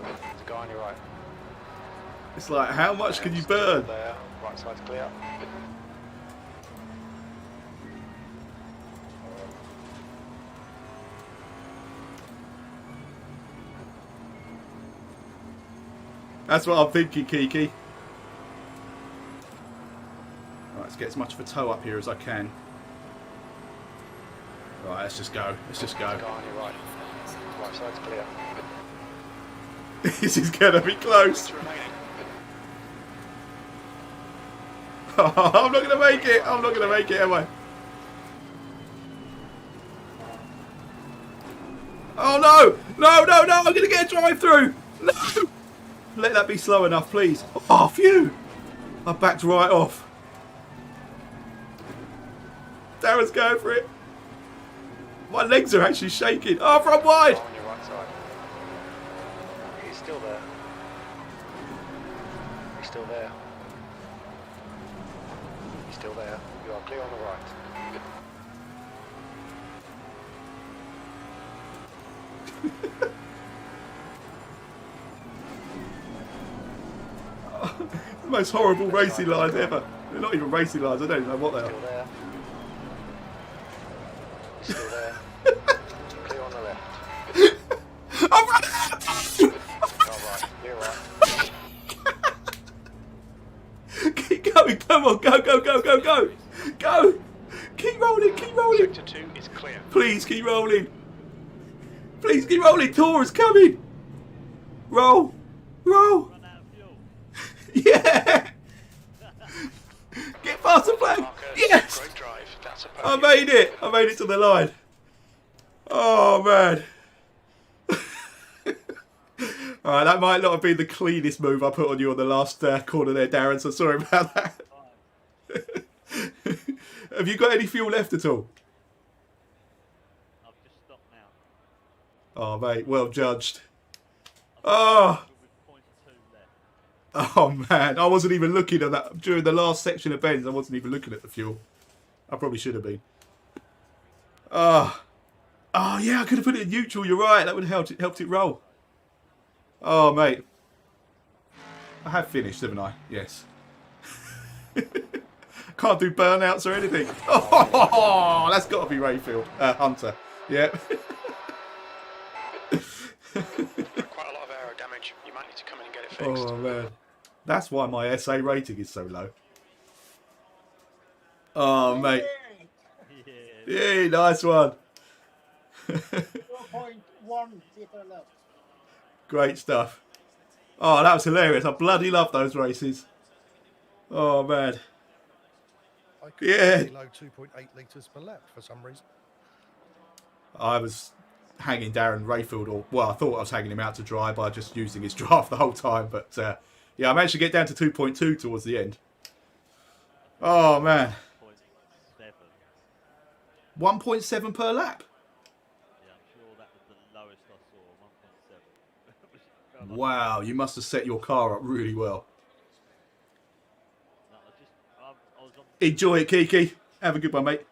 There's a guy on your right. It's like, how much can you Still burn? There. Right side's clear. That's what I'm thinking, Kiki. Right, let's get as much of a toe up here as I can. Right, let's just go. Let's just go. Guy on your right. Right side's clear. This is gonna be close. Remaining. I'm not gonna make it. I'm not gonna make it, am I? Oh no! No, no, no! I'm gonna get a drive through. No! Let that be slow enough, please. Oh, phew! I backed right off. Darren's going for it. My legs are actually shaking. Oh, front wide! Guy on your right side. He's still there. He's still there. He's still there. You are clear on the right. The most horrible racing lines ever. They're not even racing lines. I don't even know what they Still are. there. He's still there. Clear on the left. I'm running out! Car right. Clear right. Keep going. Come on. Go, go, go, go, go. Go. Keep rolling. Keep rolling. Sector 2 is clear. Please keep rolling. Please keep rolling. Tor is coming. Roll. Roll. Run out of fuel. Yeah. Get past the flag. Marcus, Yes. great drive. That's a I podium. made it. I made it to the line. Oh, man. Alright, that might not have been the cleanest move I put on you on the last corner there, Darren, so sorry about that. Have you got any fuel left at all? I've just stopped now. Oh, mate, well judged. Oh, With 0.2 left. oh man, I wasn't even looking at that. During the last section of bends, I wasn't even looking at the fuel. I probably should have been. Oh, oh yeah, I could have put it in neutral, you're right. That would have helped it roll. Oh, mate. I have finished, haven't I? Yes. Can't do burnouts or anything. Oh, that's got to be Rayfield. Hunter. Yeah. Quite a lot of aero damage. You might need to come in and get it fixed. Oh, man. That's why my SA rating is so low. Oh, mate. Yeah. Yeah, nice one. 0.1 liter left. Great stuff. Oh, that was hilarious. I bloody love those races. Oh, man. I could Yeah. below 2.8 litres per lap for some reason. I was hanging Darren Rayfield, or well, I thought I was hanging him out to dry by just using his draft the whole time. But yeah, I managed to get down to 2.2 towards the end. Oh man, 0.7. 1.7 per lap. Yeah, I'm sure that was the lowest I saw. 1.7. Wow, you must have set your car up really well. No, I was on, Enjoy it, Kiki. Have a good one, mate.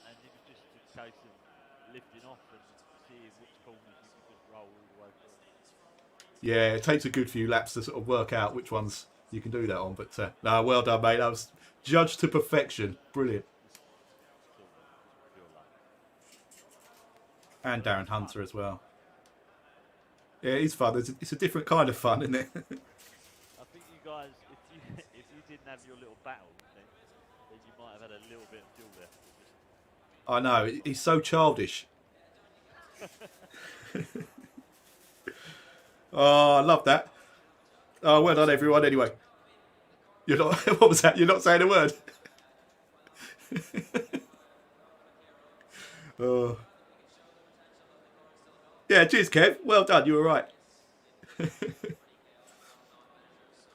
and it was just a case of lifting off and seeing which corners you could just roll all the way through. Yeah, it takes a good few laps to sort of work out which ones you can do that on. But no, well done, mate. That was judged to perfection. Brilliant. Still pure luck. And Darren Hunter as well. Yeah, it is fun. It's a different kind of fun, isn't it? I think you guys, if you didn't have your little battle, then you might have had a little bit of fuel there. I know. He's so childish. Oh, I love that. Oh, well done, everyone. Anyway, you're not. What was that? You're not saying a word. Oh. Yeah, cheers, Kev. Well done. You were right.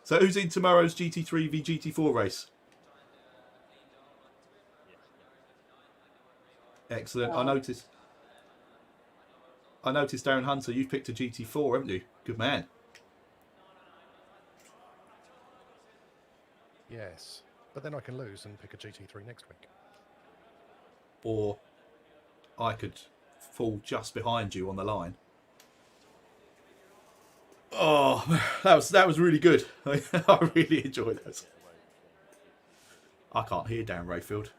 So, who's in tomorrow's GT3 v GT4 race? Excellent. I noticed, Darren Hunter, you've picked a GT4, haven't you? Good man. Yes. But then I can lose and pick a GT3 next week. Or I could fall just behind you on the line. Oh, that was really good. I really enjoyed that. I can't hear Dan Rayfield.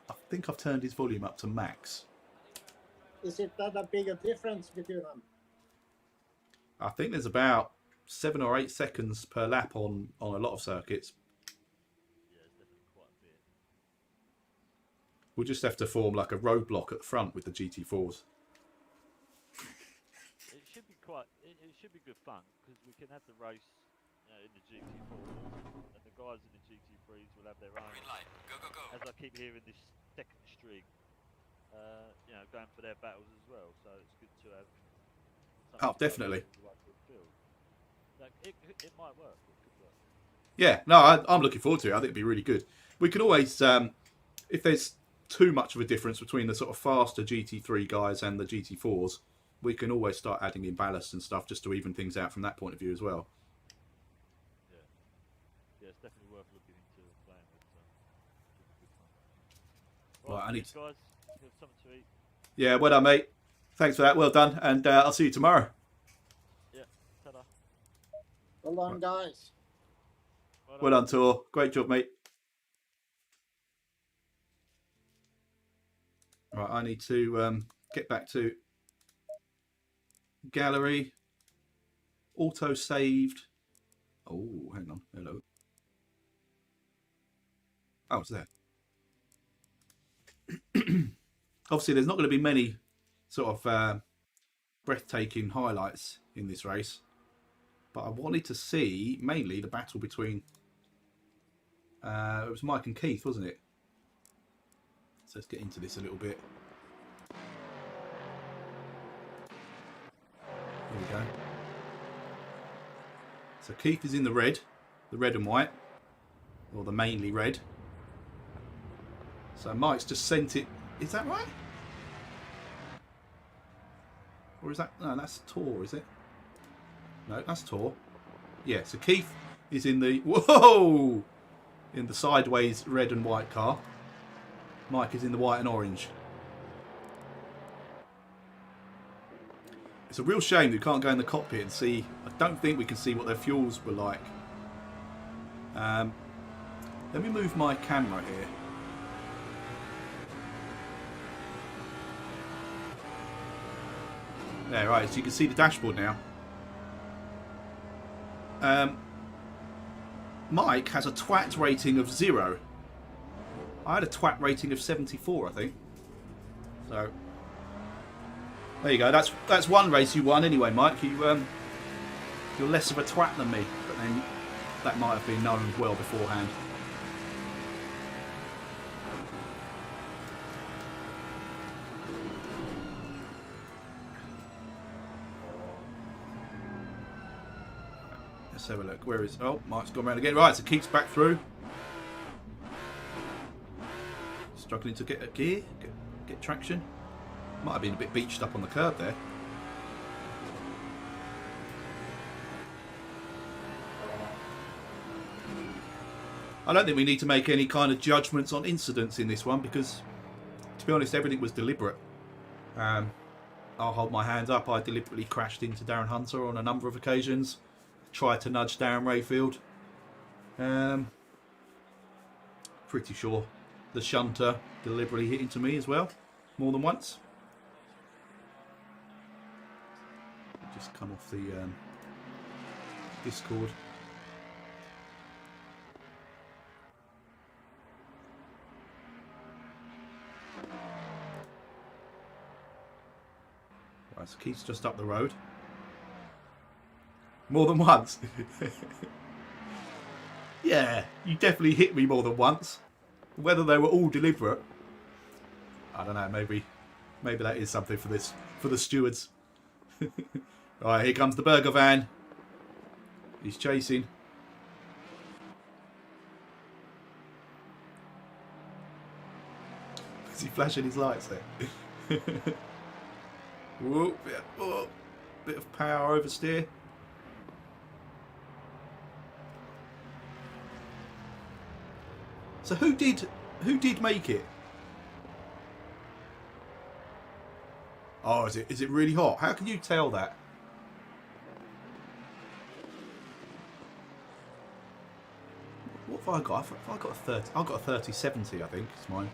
I think I've turned his volume up to max. Is it that a big a difference between them? I think there's about 7 or 8 seconds per lap on a lot of circuits. Yeah, it's definitely quite a bit. We'll just have to form like a roadblock at the front with the GT4s. It should be it should be good fun because we can have the race in the GT4s and the guys in the GT3s will have their own. Green light. Go, go, go. As I keep hearing this second string, going for their battles as well. So it's good to have. Oh, definitely. Like, it might work. It could work. Yeah, no, I'm looking forward to it. I think it'd be really good. We can always, if there's too much of a difference between the sort of faster GT3 guys and the GT4s, we can always start adding in ballast and stuff just to even things out from that point of view as well. Yeah, it's definitely worth looking into playing with. So, Right, I need. Guys, you have something to eat. Yeah, well done, mate. Thanks for that. Well done, and I'll see you tomorrow. Yeah, ta-da. Well done, guys. Well done, Tor. Great job, mate. Right, I need to get back to gallery. Auto saved. Oh, hang on. Hello. Oh, it's there. Obviously, there's not going to be many sort of breathtaking highlights in this race, but I wanted to see mainly the battle between it was Mike and Keith, wasn't it? So let's get into this a little bit. Here we go. So Keith is in the red and white, or the mainly red. So Mike's just sent it. Is that right? Or is that... No, that's Tor, is it? No, that's Tor. Yeah, so Keith is in the... Whoa! In the sideways red and white car. Mike is in the white and orange. It's a real shame that we can't go in the cockpit and see... I don't think we can see what their fuels were like. Let me move my camera here. There, right, so you can see the dashboard now. Mike has a twat rating of 0. I had a twat rating of 74, I think. So there you go. That's one race you won anyway, Mike. You're less of a twat than me, but then that might have been known well beforehand. Let's have a look. Where is... Oh, Mike's gone round again. Right, so Keith's back through. Struggling to get a gear, get traction. Might have been a bit beached up on the curb there. I don't think we need to make any kind of judgments on incidents in this one because, to be honest, everything was deliberate. I'll hold my hands up. I deliberately crashed into Darren Hunter on a number of occasions. Tried to nudge Darren Rayfield. Pretty sure the shunter deliberately hit into me as well, more than once. Just come off the Discord. Right, so Keith's just up the road. More than once. Yeah, you definitely hit me more than once. Whether they were all deliberate, I don't know. Maybe that is something for the stewards. Right, here comes the burger van. He's chasing. Is he flashing his lights there? Whoa, bit of power oversteer. So who did make it? Oh, is it really hot? How can you tell that? What have I got? I got a 30. I've got a 3070. I think it's mine.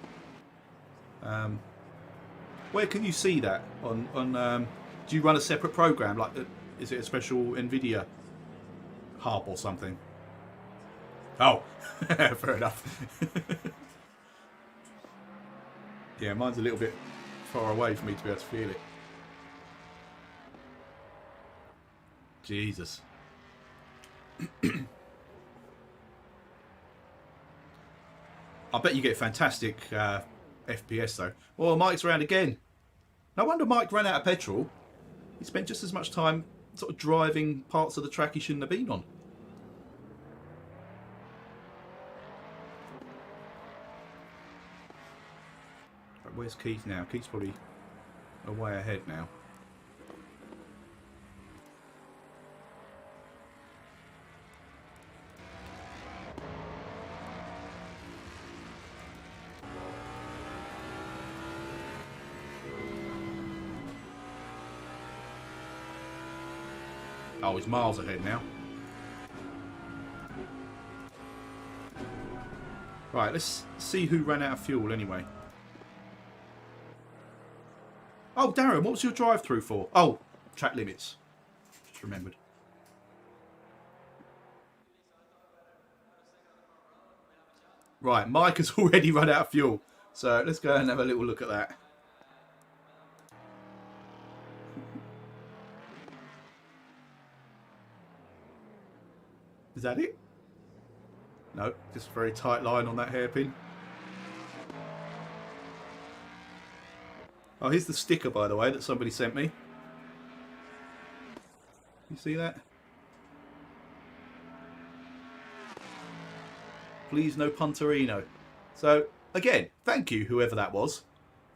Where can you see that on? Do you run a separate program? Like, is it a special NVIDIA hub or something? Oh, fair enough. Yeah, mine's a little bit far away for me to be able to feel it. Jesus. I bet you get fantastic FPS though. Oh, Mike's around again. No wonder Mike ran out of petrol. He spent just as much time sort of driving parts of the track he shouldn't have been on. Where's Keith now? Keith's probably a way ahead now. Oh, he's miles ahead now. Right, let's see who ran out of fuel anyway. Oh, Darren, what was your drive-through for? Oh, track limits. Just remembered. Right, Mike has already run out of fuel. So let's go and have a little look at that. Is that it? No, just a very tight line on that hairpin. Oh, here's the sticker, by the way, that somebody sent me. You see that? Please no punterino. So, again, thank you, whoever that was.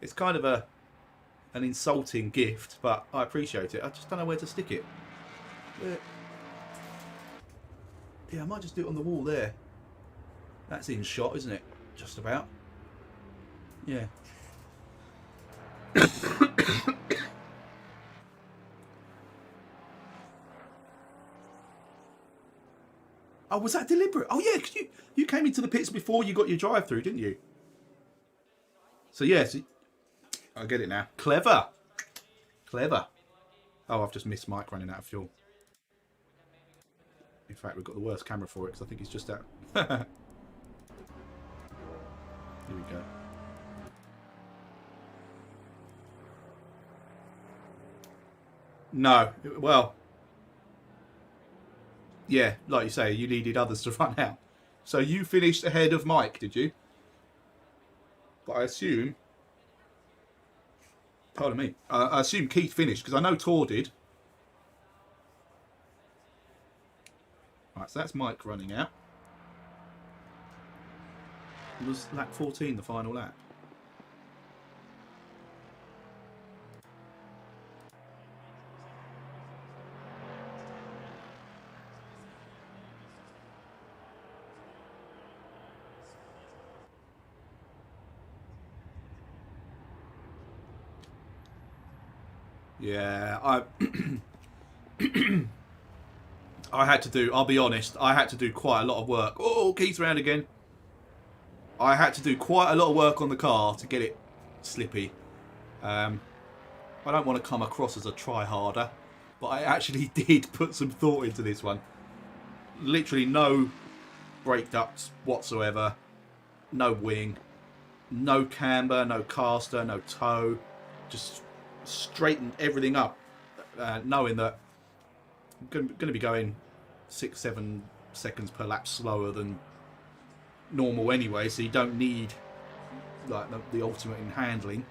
It's kind of an insulting gift, but I appreciate it. I just don't know where to stick it. Yeah, I might just do it on the wall there. That's in shot, isn't it? Just about. Yeah. Oh, was that deliberate? Oh yeah, because you came into the pits before you got your drive-through, didn't you? So yes, I get it now. Clever, clever. Oh, I've just missed Mike running out of fuel. In fact, we've got the worst camera for it because I think he's just out. Here we go. No, well, yeah, like you say, you needed others to run out. So you finished ahead of Mike, did you? But I assume, pardon me, I assume Keith finished because I know Tor did. Right, so that's Mike running out. It was lap 14, the final lap. Yeah, I had to do, I'll be honest, I had to do quite a lot of work. Oh, Keith's round again. I had to do quite a lot of work on the car to get it slippy. I don't want to come across as a try-harder, but I actually did put some thought into this one. Literally no brake ducts whatsoever, no wing, no camber, no caster, no toe. Just straightened everything up, knowing that I'm going to be going 6-7 seconds per lap slower than normal anyway, so you don't need like the ultimate in handling.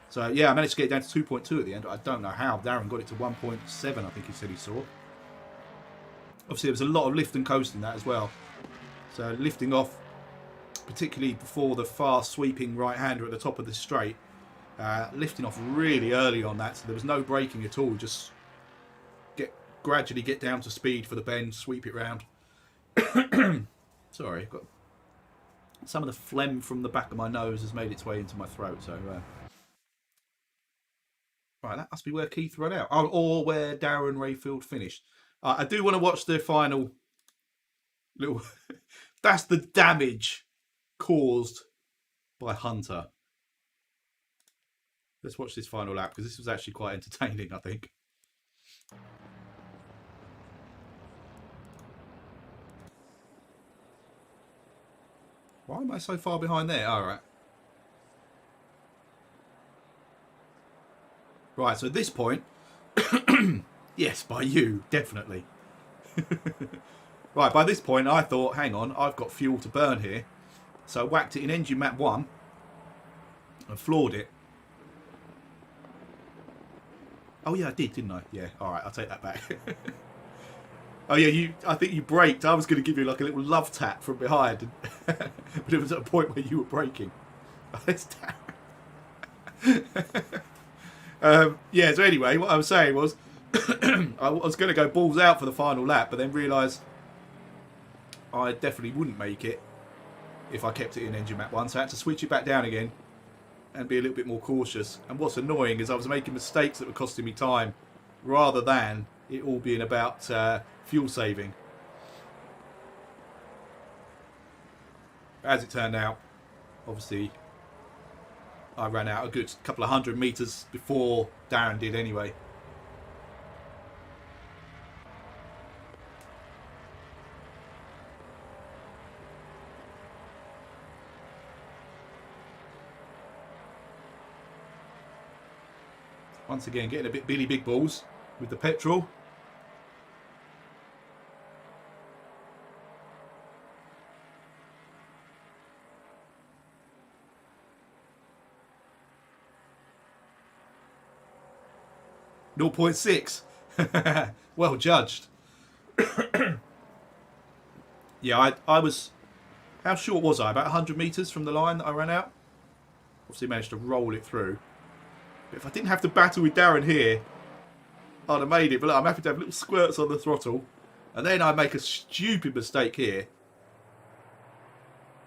So yeah, I managed to get it down to 2.2 at the end. I don't know how Darren got it to 1.7. I think he said he saw. Obviously there was a lot of lift and coast in that as well, so lifting off, particularly before the fast sweeping right hander at the top of the straight, lifting off really early on that, so there was no braking at all, just gradually get down to speed for the bend, sweep it round. Sorry, I've got some of the phlegm from the back of my nose has made its way into my throat, so right, that must be where Keith ran out. Oh, or where Darren Rayfield finished. I do want to watch the final little that's the damage caused by Hunter. Let's watch this final lap, because this was actually quite entertaining, I think. Why am I so far behind there? All right. Right, so at this point, yes, by you, definitely. Right, by this point, I thought, hang on, I've got fuel to burn here. So I whacked it in engine map 1 and floored it. Oh yeah, I did, didn't I? Yeah, all right, I'll take that back. Oh yeah, I think you braked. I was going to give you like a little love tap from behind, but it was at a point where you were braking. Yeah, so anyway, what I was saying was I was going to go balls out for the final lap, but then realised I definitely wouldn't make it if I kept it in engine map 1, so I had to switch it back down again and be a little bit more cautious. And what's annoying is I was making mistakes that were costing me time rather than it all being about fuel saving. As it turned out, obviously I ran out a good couple of 100 metres before Darren did anyway. Once again, getting a bit Billy Big Balls with the petrol. .6. Well judged. Yeah, I was... How short was I? About 100 metres from the line that I ran out? Obviously managed to roll it through. But if I didn't have to battle with Darren here, I'd have made it. But look, I'm happy to have little squirts on the throttle. And then I make a stupid mistake here.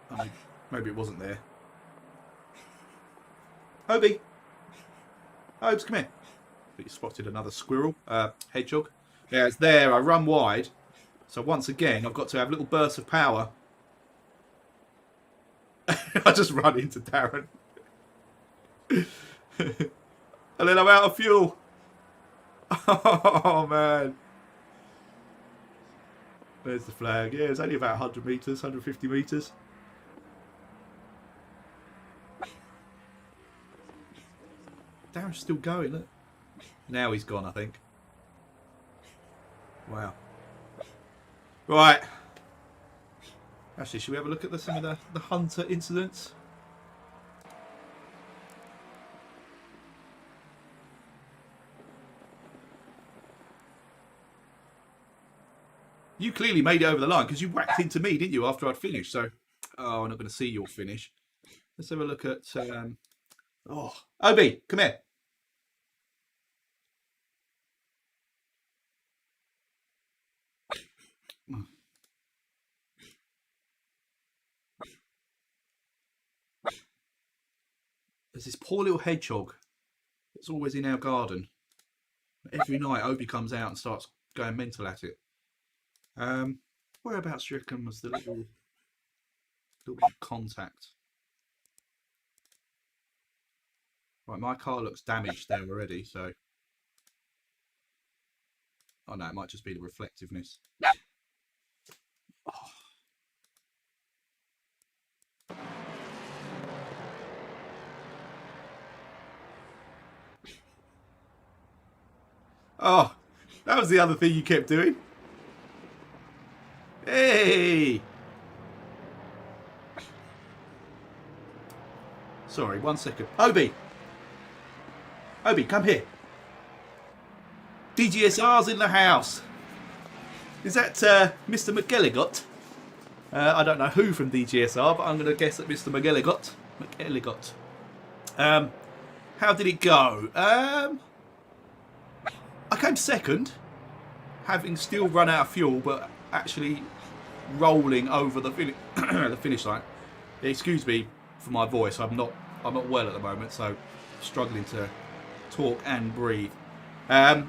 I mean, maybe it wasn't there. Hobie! Hobes, come here. But you spotted another squirrel, hedgehog. Yeah, it's there. I run wide. So once again, I've got to have little bursts of power. I just run into Darren. And then I'm out of fuel. Oh, man. There's the flag. Yeah, it's only about 100 metres, 150 metres. Darren's still going, look. Now he's gone, I think. Wow. Right. Actually, should we have a look at some of the Hunter incidents? You clearly made it over the line because you whacked into me, didn't you, after I'd finished? So, oh, I'm not going to see your finish. Let's have a look at... oh, Obi, come here. There's this poor little hedgehog that's always in our garden. Every night, Obi comes out and starts going mental at it. Whereabouts do you reckon was the little little bit of contact. Right, my car looks damaged there already, so... Oh no, it might just be the reflectiveness. Oh, that was the other thing you kept doing. Hey! Sorry, 1 second. Obi! Obi, come here. DGSR's in the house. Is that Mr. McGilligot? I don't know who from DGSR, but I'm going to guess at Mr. McGilligot. How did it go? I came second, having still run out of fuel, but actually rolling over the the finish line. Excuse me for my voice. I'm not well at the moment, so struggling to talk and breathe. But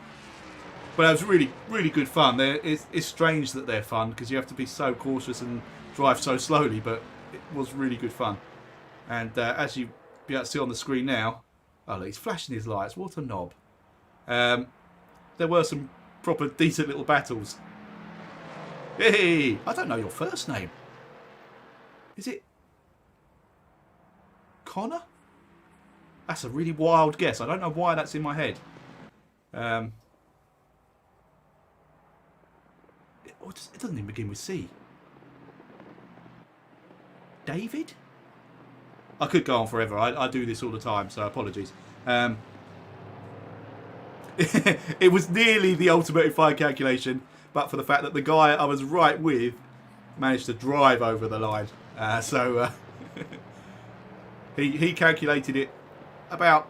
it was really good fun. It's strange that they're fun because you have to be so cautious and drive so slowly, but it was really good fun. And as you be able to see on the screen now, oh look, he's flashing his lights. What a knob. There were some proper decent little battles. Hey, I don't know your first name. Is it Connor? That's a really wild guess. I don't know why that's in my head. It doesn't even begin with C. David? I could go on forever. I do this all the time, so apologies. It was nearly the ultimate fire calculation, but for the fact that the guy I was right with managed to drive over the line. He calculated it about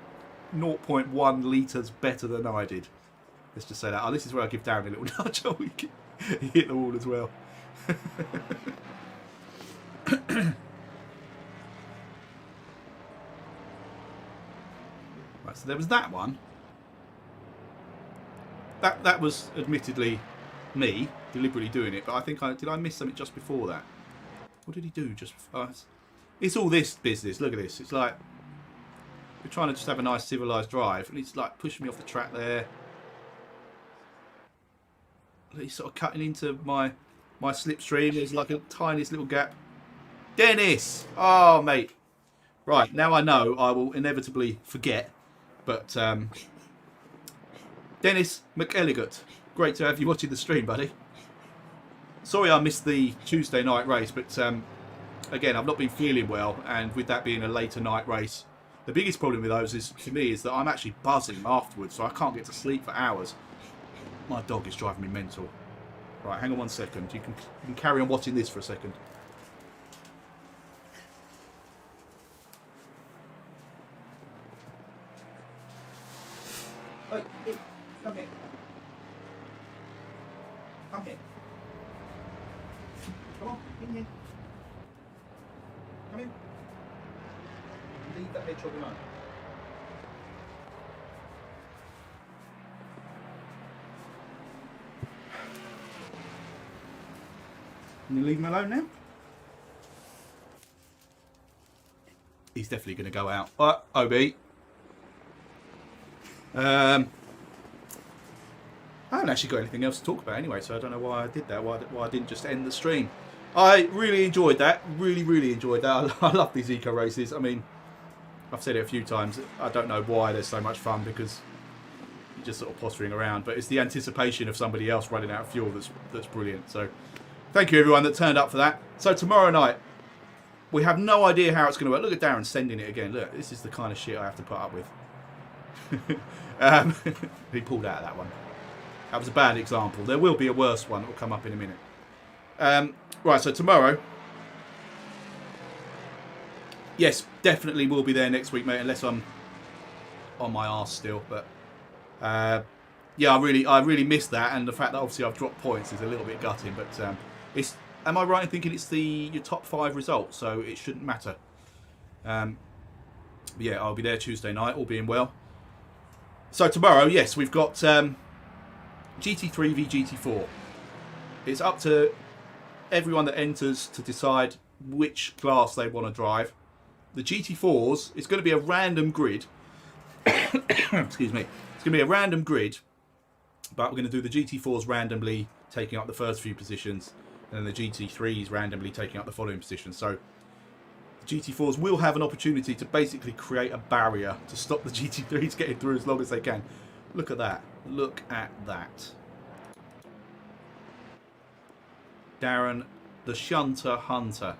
0.1 litres better than I did. Let's just say that. Oh, this is where I give Darren a little nudge. Oh, he hit the wall as well. Right, so there was that one. That was admittedly me deliberately doing it, but I think did I miss something just before that? What did he do just before? It's all this business. Look at this. It's like we're trying to just have a nice civilised drive, and he's like pushing me off the track there. He's sort of cutting into my slipstream. There's like a tiniest little gap. Dennis! Oh, mate. Right, now I know I will inevitably forget, but Dennis McElligott, great to have you watching the stream, buddy. Sorry I missed the Tuesday night race, but again, I've not been feeling well, and with that being a later night race, the biggest problem with those is, for me, is that I'm actually buzzing afterwards, so I can't get to sleep for hours. My dog is driving me mental. Right, hang on 1 second. You can carry on watching this for a second. Hey, come here. Come here. Come on, in here. Come in. Leave that hedgehog alone. Can you leave him alone now? He's definitely going to go out. OB. I haven't actually got anything else to talk about anyway, so I don't know why I did that, why I didn't just end the stream. I really enjoyed that, really enjoyed that. I love these eco races. I mean, I've said it a few times, I don't know why they're so much fun, because you're just sort of pottering around, but it's the anticipation of somebody else running out of fuel that's brilliant. So thank you everyone that turned up for that. So tomorrow night, we have no idea how it's going to work. Look at Darren sending it again. Look, this is the kind of shit I have to put up with. He pulled out of that one. That was a bad example. There will be a worse one that will come up in a minute. Right, so tomorrow, yes, definitely will be there next week, mate, unless I'm on my arse still. But yeah, I really missed that, and the fact that obviously I've dropped points is a little bit gutting. But it's, am I right in thinking it's your top 5 results, so it shouldn't matter. Yeah, I'll be there Tuesday night, all being well. So tomorrow, yes, we've got GT3 v GT4. It's up to everyone that enters to decide which class they want to drive. The GT4s, it's going to be a random grid. Excuse me. It's going to be a random grid, but we're going to do the GT4s randomly taking up the first few positions, and then the GT3s randomly taking up the following positions. So the GT4s will have an opportunity to basically create a barrier to stop the GT3s getting through as long as they can. Look at that. Look at that. Darren, the shunter hunter.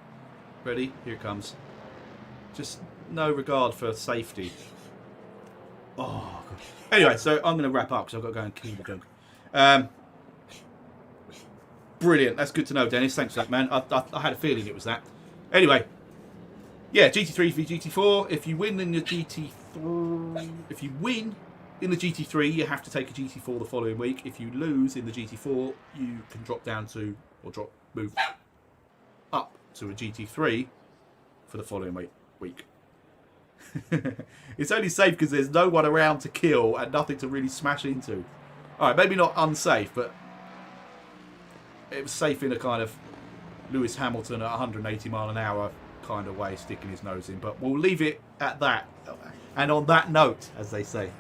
Ready? Here it comes. Just no regard for safety. Oh, God. Anyway, so I'm going to wrap up because I've got to go and kill the junk. Brilliant. That's good to know, Dennis. Thanks for that, man. I had a feeling it was that. Anyway, yeah, GT3 v GT4. If you win in the GT3, you have to take a GT4 the following week. If you lose in the GT4, you can drop down to, or move up to a GT3 for the following week. It's only safe because there's no one around to kill and nothing to really smash into. Alright, maybe not unsafe, but it was safe in a kind of Lewis Hamilton at 180 mile an hour kind of way, sticking his nose in. But we'll leave it at that. And on that note, as they say.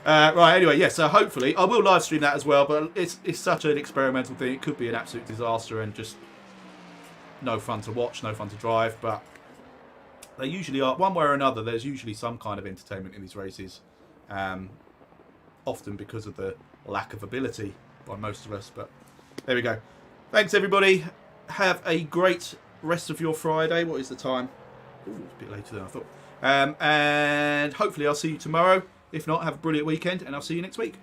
Right, anyway, yeah, so hopefully I will live stream that as well, but it's such an experimental thing. It could be an absolute disaster and just no fun to watch, no fun to drive, but they usually are, one way or another. There's usually some kind of entertainment in these races, often because of the lack of ability by most of us. But there we go. Thanks everybody. Have a great rest of your Friday. What is the time? Ooh, it's a bit later than I thought. And hopefully I'll see you tomorrow. If not, have a brilliant weekend and I'll see you next week.